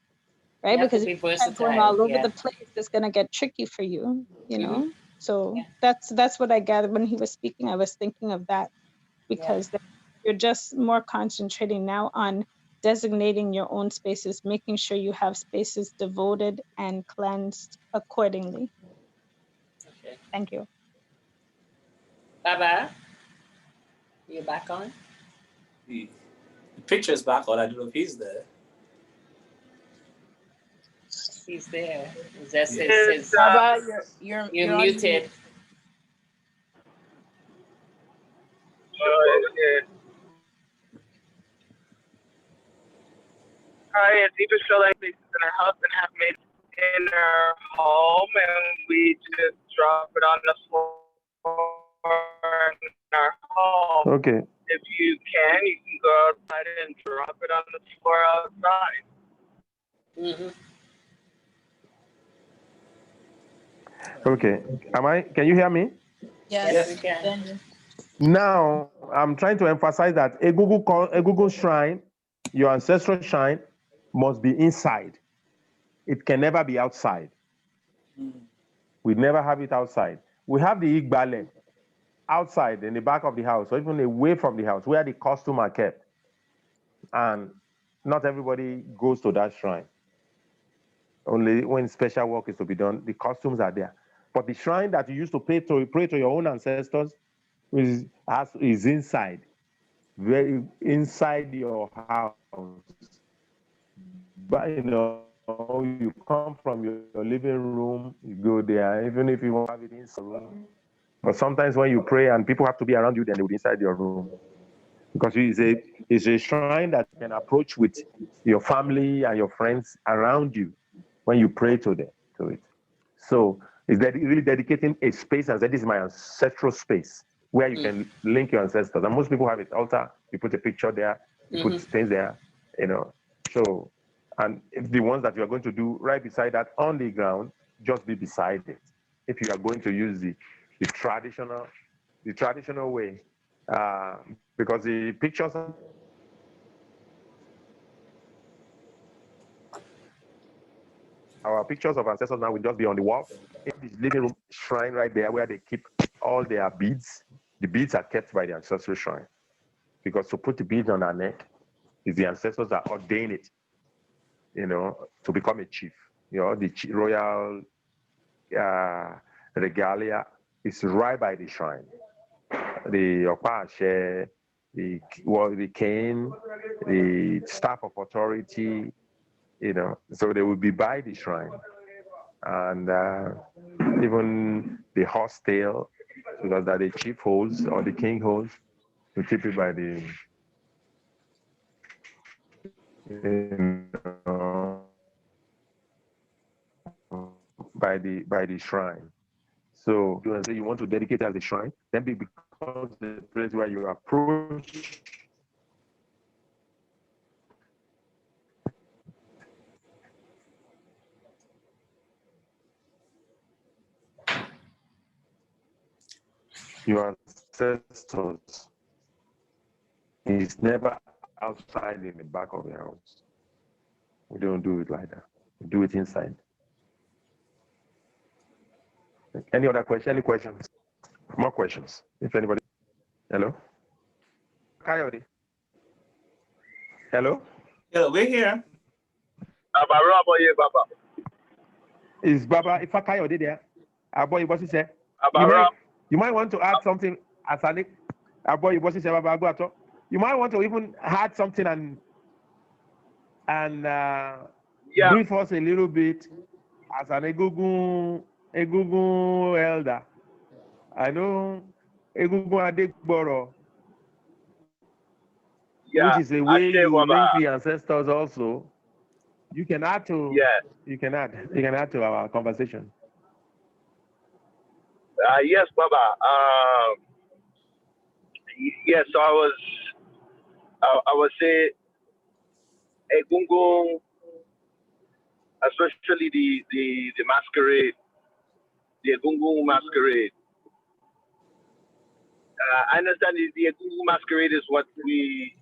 right? You have to Because if be you start going versatile. all over Yeah. the place, it's gonna get tricky for you, Mhm. So Yeah. that's what I gathered when he was speaking. I was thinking of that, because you're just more concentrating now on designating your own spaces, making sure you have spaces devoted and cleansed accordingly. Okay. Thank you. Baba, you back on? the picture is back on. I don't know if he's there. He's there. It's just Yeah. his Baba, you're you're on muted. mute. Hi, it's Eva Shola places in our house and have made in our home, and we just drop it on the floor in our home. Okay. If you can go outside and drop it on the floor outside. Mm-hmm. Okay. Can you hear me? Yes, we can. Now, I'm trying to emphasize that a Google shrine, your ancestral shrine, must be inside. It can never be outside. We never have it outside. We have the Igbale outside in the back of the house, or even away from the house, where the costume are kept. And not everybody goes to that shrine. Only when special work is to be done, the costumes are there. But the shrine that you used to pray to your own ancestors is inside, very inside your house. But you come from your living room, you go there, even if you have it inside your room. But sometimes when you pray and people have to be around you, then they will be inside your room. Because it's a shrine that you can approach with your family and your friends around you when you pray to it. So it's really dedicating a space and say, this is my ancestral space where you can link your ancestors. And most people have it altar, you put a picture there, you put things there, So, and if the ones that you are going to do right beside that on the ground, just be beside it. If you are going to use the traditional way, because the pictures our pictures of ancestors now will just be on the wall in the living room shrine right there where they keep all their beads. The beads are kept by the ancestral shrine, because to put the beads on our neck is the ancestors that ordain it, to become a chief. The royal regalia is right by the shrine. The Okpashe, the cane, the staff of authority, so they will be by the shrine. And even the horse tail, because that the chief holds or the king holds, to keep it by the by the shrine. So you want to dedicate it as a shrine, then it becomes the place where you approach your ancestors. It's never outside in the back of the house. We don't do it like that. We do it inside. Any other question? Any questions? More questions? If anybody. Hello? Coyote. Hello? Yeah, we're here. Baba. Is Baba Ifa Coyote there? Aboy, what's he say? Baba. You might want to add something as a Aboy, what's he say? Baba, you might want to even add something and brief us a little bit as an Egungun elder. I know Egungun Adegboro, which is a way you link the ancestors also. You can add to to our conversation. Yes, Baba. Yes, so I was say Egungun, especially the masquerade, the Egungun masquerade. I understand the Egungun masquerade is what we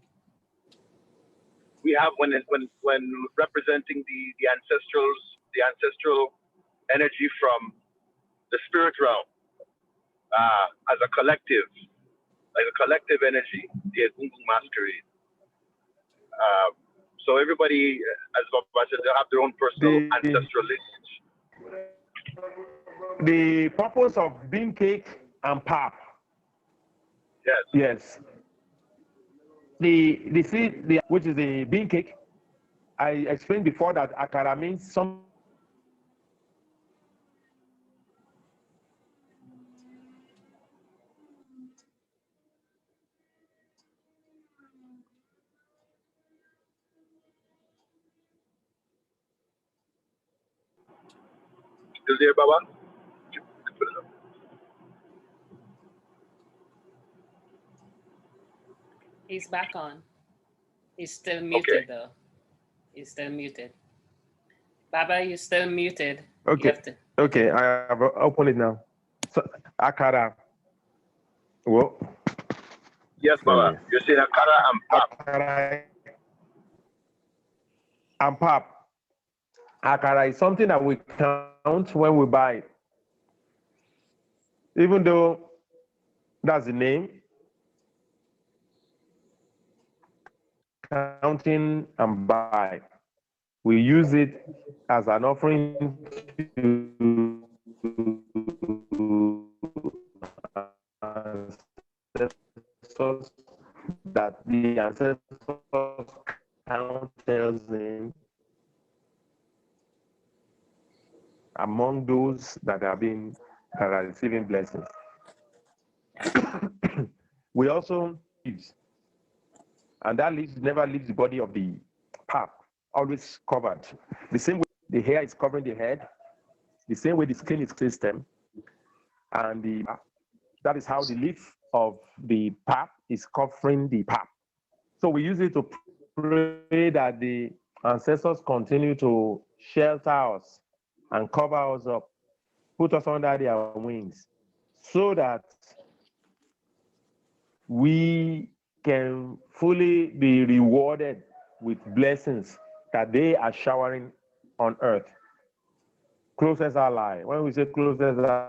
have when representing the ancestral energy from the spirit realm, as a collective, like a collective energy, the Egungun masquerade. So everybody, as Baba said, they have their own personal ancestral lineage. The purpose of bean cake and pap. Yes. The seed, which is the bean cake, I explained before that akara means some. Still there, Baba? He's back on. He's still muted though. He's still muted. Baba, you're still muted. Okay. You have to. Okay, I have opened it now. So, Akara. Well, Yes, Baba. You see Akara and Pap. Akara and pap. Akara is something that we count when we buy it. Even though that's the name, counting and buy. We use it as an offering to ancestors, that the ancestors counted in among those that are receiving blessings. We also leaves, and that leaves never leaves the body of the pap, always covered. The same way the hair is covering the head, the same way the skin is system, and that is how the leaf of the pap is covering the pap. So we use it to pray that the ancestors continue to shelter us and cover us up, put us under their wings, so that we can fully be rewarded with blessings that they are showering on earth. Closest ally. When we say closest ally,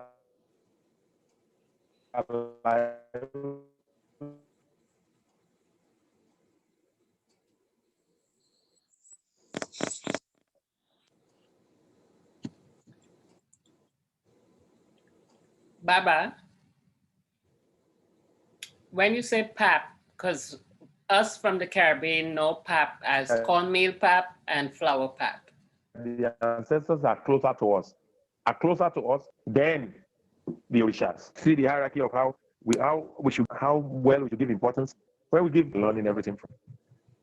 Baba, when you say pap, because us from the Caribbean know pap as cornmeal pap and flour pap. the ancestors are closer to us, than the orishas. See the hierarchy of how well we should give importance. When we give learning everything from.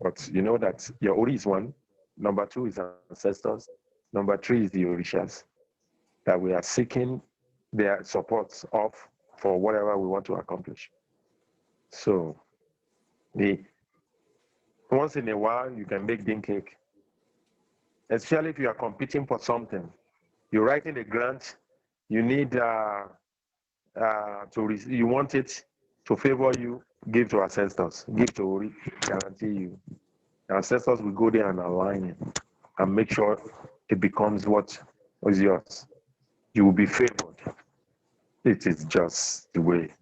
But you know that your Ori is one. Number two is ancestors. Number three is the orishas that we are seeking their support of for whatever we want to accomplish. So once in a while you can make din cake, especially if you are competing for something. You're writing a grant, you need you want it to favor you, give to ancestors, give to Ori, guarantee you. Ancestors will go there and align it and make sure it becomes what is yours. You will be favored. It is just the way.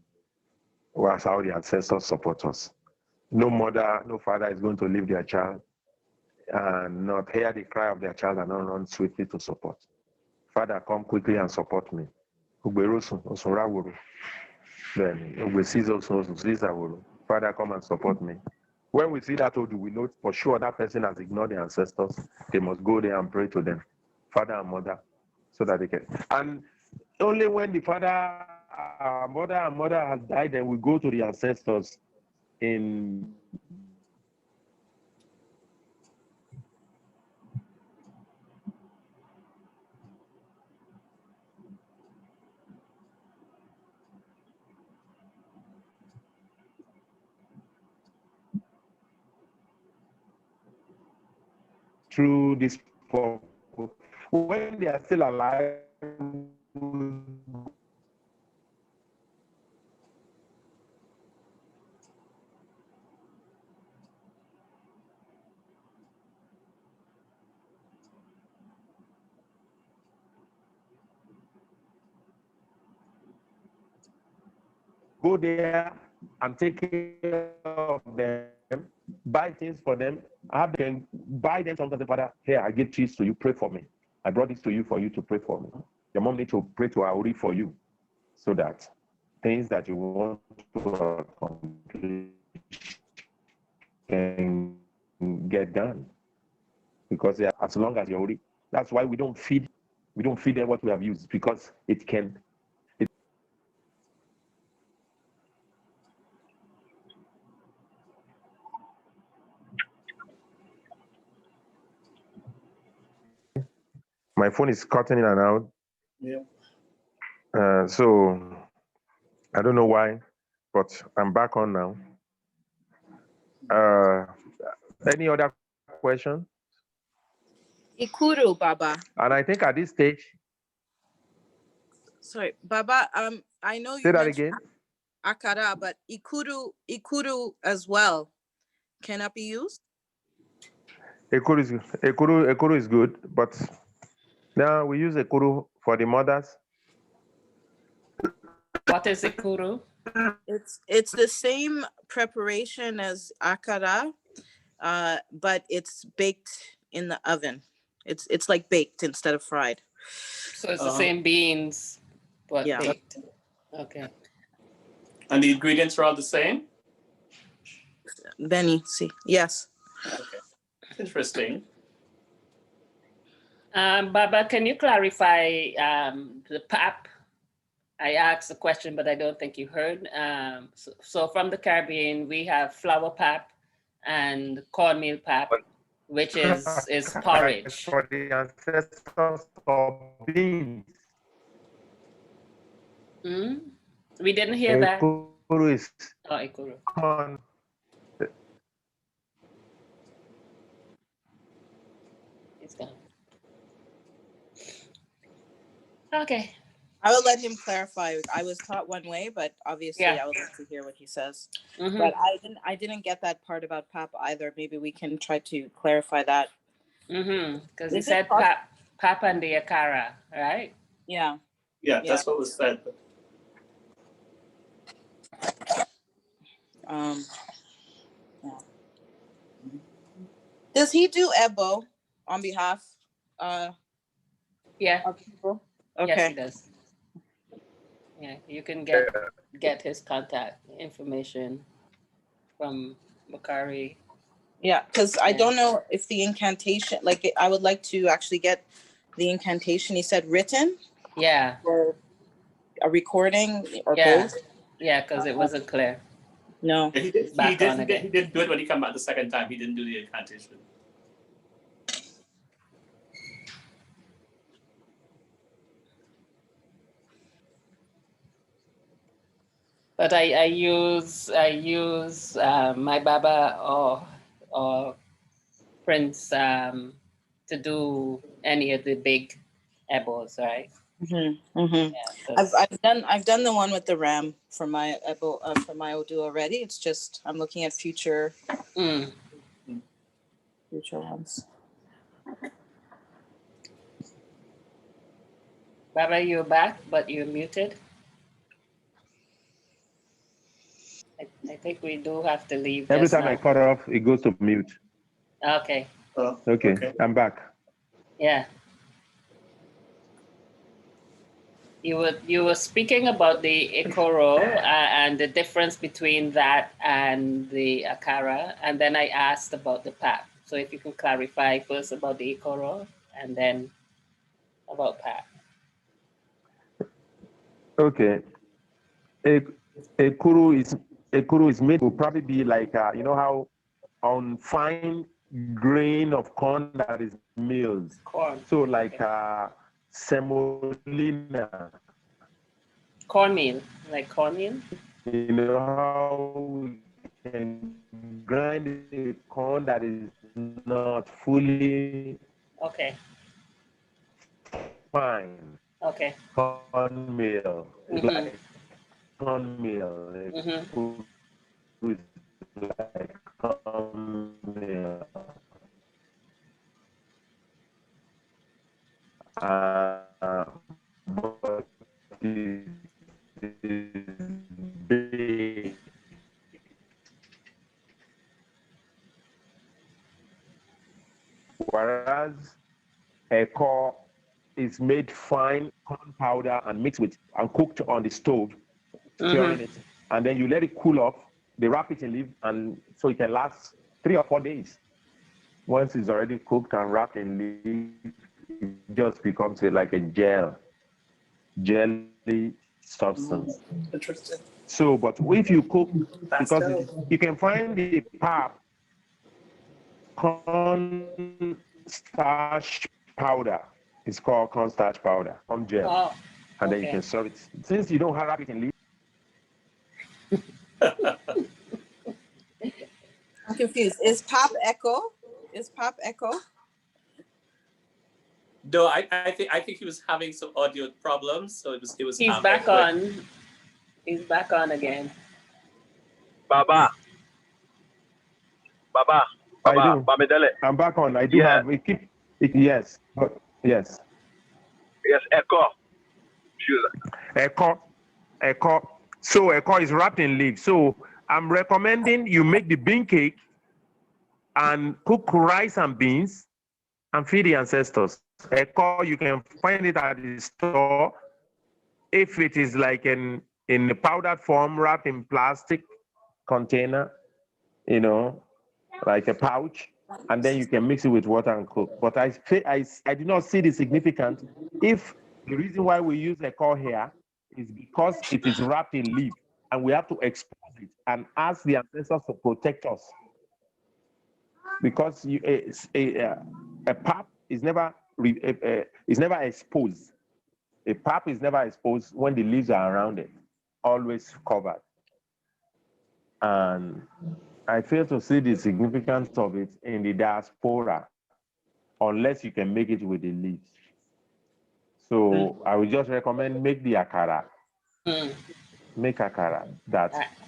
That's how the ancestors support us. No mother, no father is going to leave their child and not hear the cry of their child and not run swiftly to support. Father, come quickly and support me. Father, come and support me. When we see that Odu, we know for sure that person has ignored the ancestors. They must go there and pray to them, father and mother, so that they can. And only when the father, mother and mother has died, then we go to the ancestors in through this. When they are still alive, go there and take care of them, buy things for them, have them buy them something. Father, here, I give cheese to you, pray for me. I brought this to you for you to pray for me. Your mom needs to pray to Aori for you, so that things that you want to accomplish can get done. Because as long as you're Aori, that's why we don't feed them what we have used, because it can. My phone is cutting in and out. Yeah. So I don't know why, but I'm back on now. Any other question? Ikuru, Baba. And I think at this stage, Sorry, Baba. I know you Say that mentioned again. akara, but ikuru as well cannot be used. Ekuru is good, but now we use ekuru for the mothers. What is ikuru? It's the same preparation as akara, but it's baked in the oven. It's like baked instead of fried. So it's the same beans, but Yeah. baked. Okay. And the ingredients are all the same? Benny, see, yes. Okay. Interesting. Baba, can you clarify the pap? I asked a question, but I don't think you heard. So from the Caribbean, we have flour pap and cornmeal pap, which is porridge. For the ancestors of beans. We didn't hear that. Ekuru is Oh, ikuru. corn. It's gone. Okay. I will let him clarify. I was taught one way, but obviously Yeah. I would like to hear what he says. Mhm. But I didn't get that part about pap either. Maybe we can try to clarify that. Because he Is it said pos- pap and the akara, right? Yeah. Yeah, Yeah. that's what was said. Yeah. Does he do Ebo on behalf Yeah. of people? Yes, Okay. he does. Yeah, you can get his contact information from Bakari. Yeah, because I Yeah. don't know if the incantation, like I would like to actually get the incantation he said written Yeah, or a recording or yeah, both. yeah, because it wasn't clear. No. Yeah, he Back on again. didn't do it when he came back the second time. He didn't do the incantation. But I use my Baba or Prince to do any of the big ebos, right? Mm-hmm. Yeah, I've done the one with the ram for my Odu already. It's just I'm looking at future ones. Baba, you're back, but you're muted. I think we do have to leave. Every just time now. I cut off, it goes to mute. Okay. Oh, Okay, I'm back. Yeah. You were speaking about the Ikoro and the difference between that and the Akara, and then I asked about the pap. So if you can clarify first about the Ikoro and then about pap. Okay. Ekuru is made, will probably be like you know how on fine grain of corn that is milled. Corn. So like semolina. Cornmeal, like cornmeal? You know how we can grind a corn that is not fully Okay. fine. Okay. Cornmeal. It's Mhm. like cornmeal. Mhm. It's like cornmeal. But it is big. Whereas Eko is made fine corn powder and mixed with and cooked on the stove, stirring it, and then you let it cool off. They wrap it in leaf, and so it can last 3 or 4 days. Once it's already cooked and wrapped in leaf, it just becomes like a jelly substance. interesting. So, but if you cook, because Pastel. you can find the pap corn starch powder. It's called corn starch powder, corn gel, Oh, and then you can serve it. Since you don't have it in leaf. I'm confused. Is pap echo? No, I think he was having some audio problems, so it was. He's back on. He's back on again. Baba, I do. Bamidele. I'm back on. I do Yeah. have. Yes. But yes. Yes, Echo. Echo. So echo is wrapped in leaves. So I'm recommending you make the bean cake and cook rice and beans and feed the ancestors. Echo, you can find it at the store. If it is like in a powdered form, wrapped in plastic container, like a pouch, and then you can mix it with water and cook. But I do not see the significance if the reason why we use echo here is because it is wrapped in leaf and we have to expose it and ask the ancestors to protect us. Because a pap is never exposed. A pap is never exposed when the leaves are around it, always covered. And I fail to see the significance of it in the diaspora unless you can make it with the leaves. So I would just recommend make the akara. Make akara.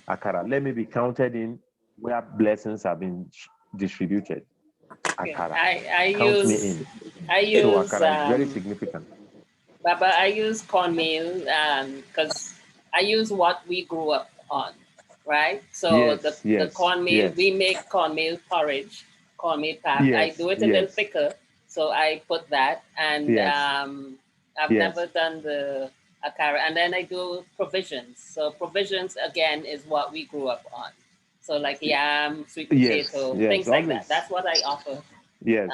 Akara. Let me be counted in where blessings have been distributed. Akara. I Count me use in. so akara is very significant. Baba, I use cornmeal because I use what we grew up on, right? So the cornmeal, we make cornmeal porridge, cornmeal pap. I do it a little thicker, so I put that, and I've never done the akara. And then I do provisions. So provisions again is what we grew up on. So like yam, sweet potato, things like that. That's what I offer. Yes.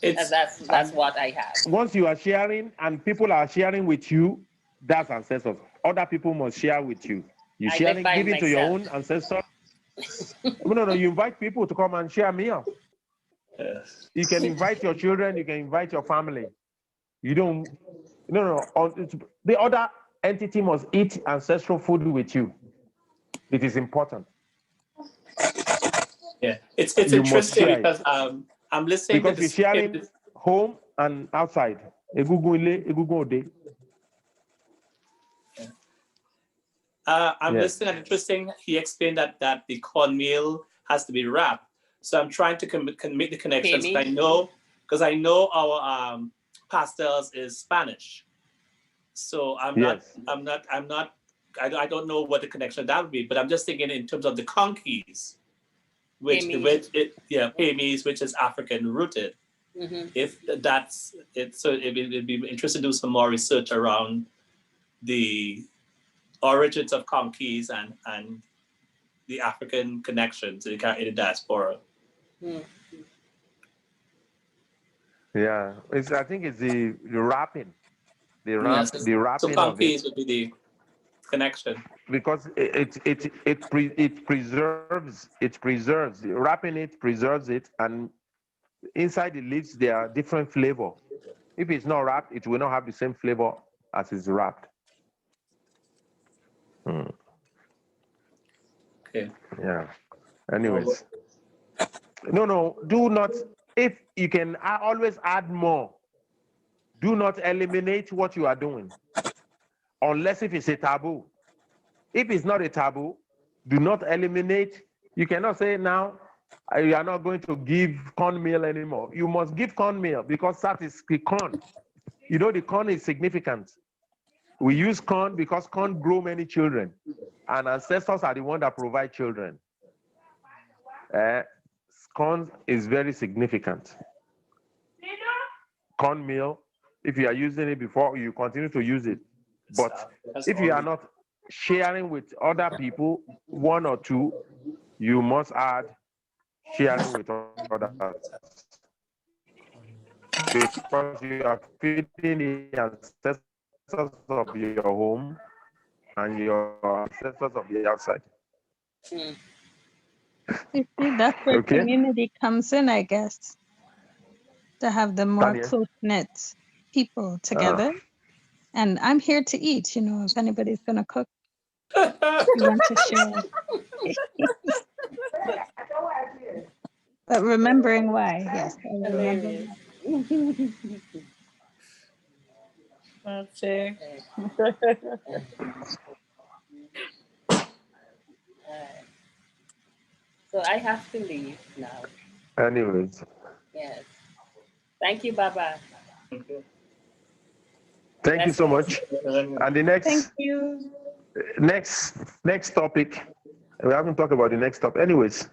That's what I have. Once you are sharing and people are sharing with you, that's ancestors. Other people must share with you. You sharing, give it to your own ancestors. No. You invite people to come and share meal. Yes. You can invite your children. You can invite your family. You don't. No. The other entity must eat ancestral food with you. It is important. Yeah, it's interesting because I'm listening because to you're sharing home and outside. I'm listening and interesting. He explained that the cornmeal has to be wrapped. So I'm trying to make the connections. Because I know our pastels is Spanish. So I don't know what the connection that would be, but I'm just thinking in terms of the conkeys, Pamies, which is African rooted. Mm-hmm. If that's it, so it'd be interesting to do some more research around the origins of conkeys and the African connections in the diaspora. Mm. Yeah, I think it's the wrapping. The wrapping so of it would be the connection because it preserves wrapping it preserves it, and inside the leaves there are different flavor. If it's not wrapped, it will not have the same flavor as it's wrapped. Okay. Yeah. Anyways, no. Do not. If you can always add more. Do not eliminate what you are doing, unless if it's a taboo. If it's not a taboo, do not eliminate. You cannot say now you are not going to give cornmeal anymore. You must give cornmeal because that is the corn. You know the corn is significant. We use corn because corn grow many children, and ancestors are the one that provide children. Corn is very significant. Cornmeal. If you are using it before, you continue to use it. But if you are not sharing with other people, one or two, you must add sharing with others. Because you are feeding the ancestors of your home and your ancestors of the outside. You see, that's where community comes in, I guess. To have the more close-knit people together. And I'm here to eat, if anybody's going to cook, you want to share. But remembering why, yes. I remember. Okay. So I have to leave now. Anyways, Yes. Thank you, Baba. Okay. thank you so Blessings. much. And the Thank you. next topic, we haven't talked about the next topic. Anyways,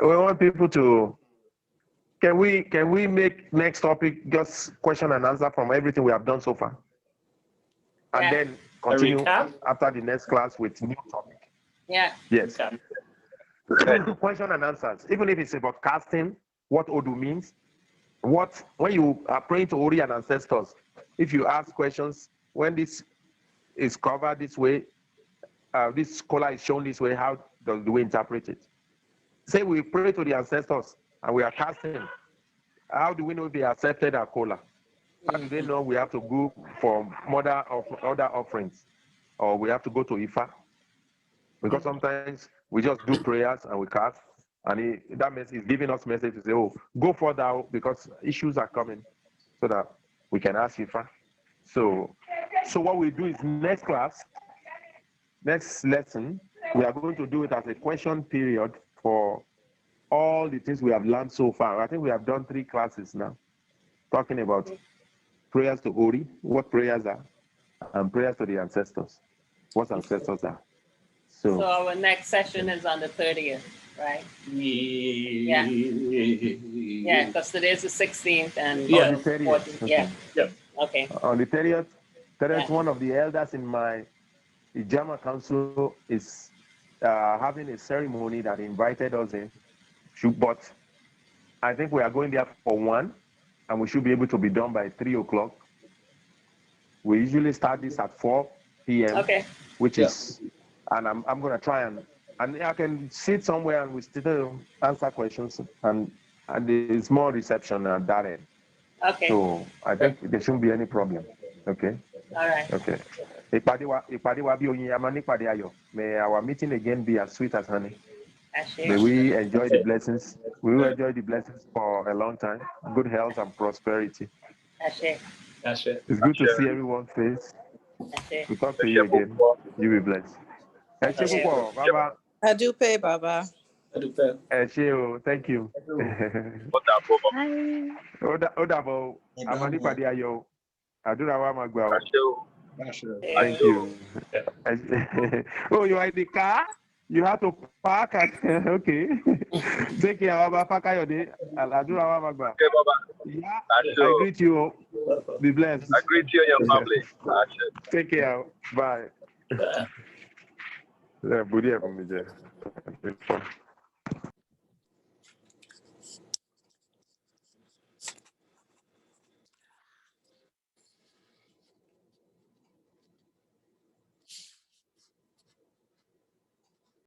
we want people to, can we make next topic just question and answer from everything we have done so far? And Yeah. then continue recap? after the next class with new topic. Yeah. Yes. Okay. Question and answers. Even if it's about casting, what Odu means, when you are praying to Ori and ancestors, if you ask questions, when this is covered this way, this scholar is shown this way, how do we interpret it? Say we pray to the ancestors and we are casting. How do we know if they accepted our kola? How do they know we have to go for other offerings, or we have to go to Ifa? Because sometimes we just do prayers and we cast, and that message is giving us message to say, oh, go further because issues are coming, so that we can ask Ifa. So what we do is next class, next lesson, we are going to do it as a question period for all the things we have learned so far. I think we have done 3 classes now, talking about prayers to Ori, what prayers are, and prayers to the ancestors, what ancestors are. So our next session is on the 30th, right? Yeah. Yeah, because today's the 16th and Yeah. On the 30th. 14th. Yeah. Yeah. Okay. On the 30th, Yeah. one of the elders in my Ijama council is having a ceremony that invited us in. But I think we are going there for 1, and we should be able to be done by 3 o'clock. We usually start this at 4 p.m. Okay. which Yeah. is, and I'm going to try and I can sit somewhere and we still answer questions, and there's more reception at that end. Okay. So I think there shouldn't be any problem. Okay. All right. Okay. Ìpàdé wa bí oyin, a máa ní ìpàdé ayọ̀. May our meeting again be as sweet as honey. May Ashe. we enjoy the blessings. We will enjoy the blessings for a long time. Good health and prosperity. Ashe. That's it. It's good to see everyone's face. Ashe. We talk to you again. You be blessed. Ẹ ṣé púpọ̀, Baba. Adupe, Baba. Ẹ ṣé o, thank you. Ó dàbọ̀, a máa ní ìpàdé ayọ̀ o. Àdúrà wa máa gbà o. Thank you. Oh, you are in the car? You have to park at, okay. Take care, Baba Fakayode. Àdúrà wa máa gbà. Okay, Baba. Yeah, I greet you. Be blessed. I greet you and your family. Take care. Bye. Yeah, booty from me, Jeff.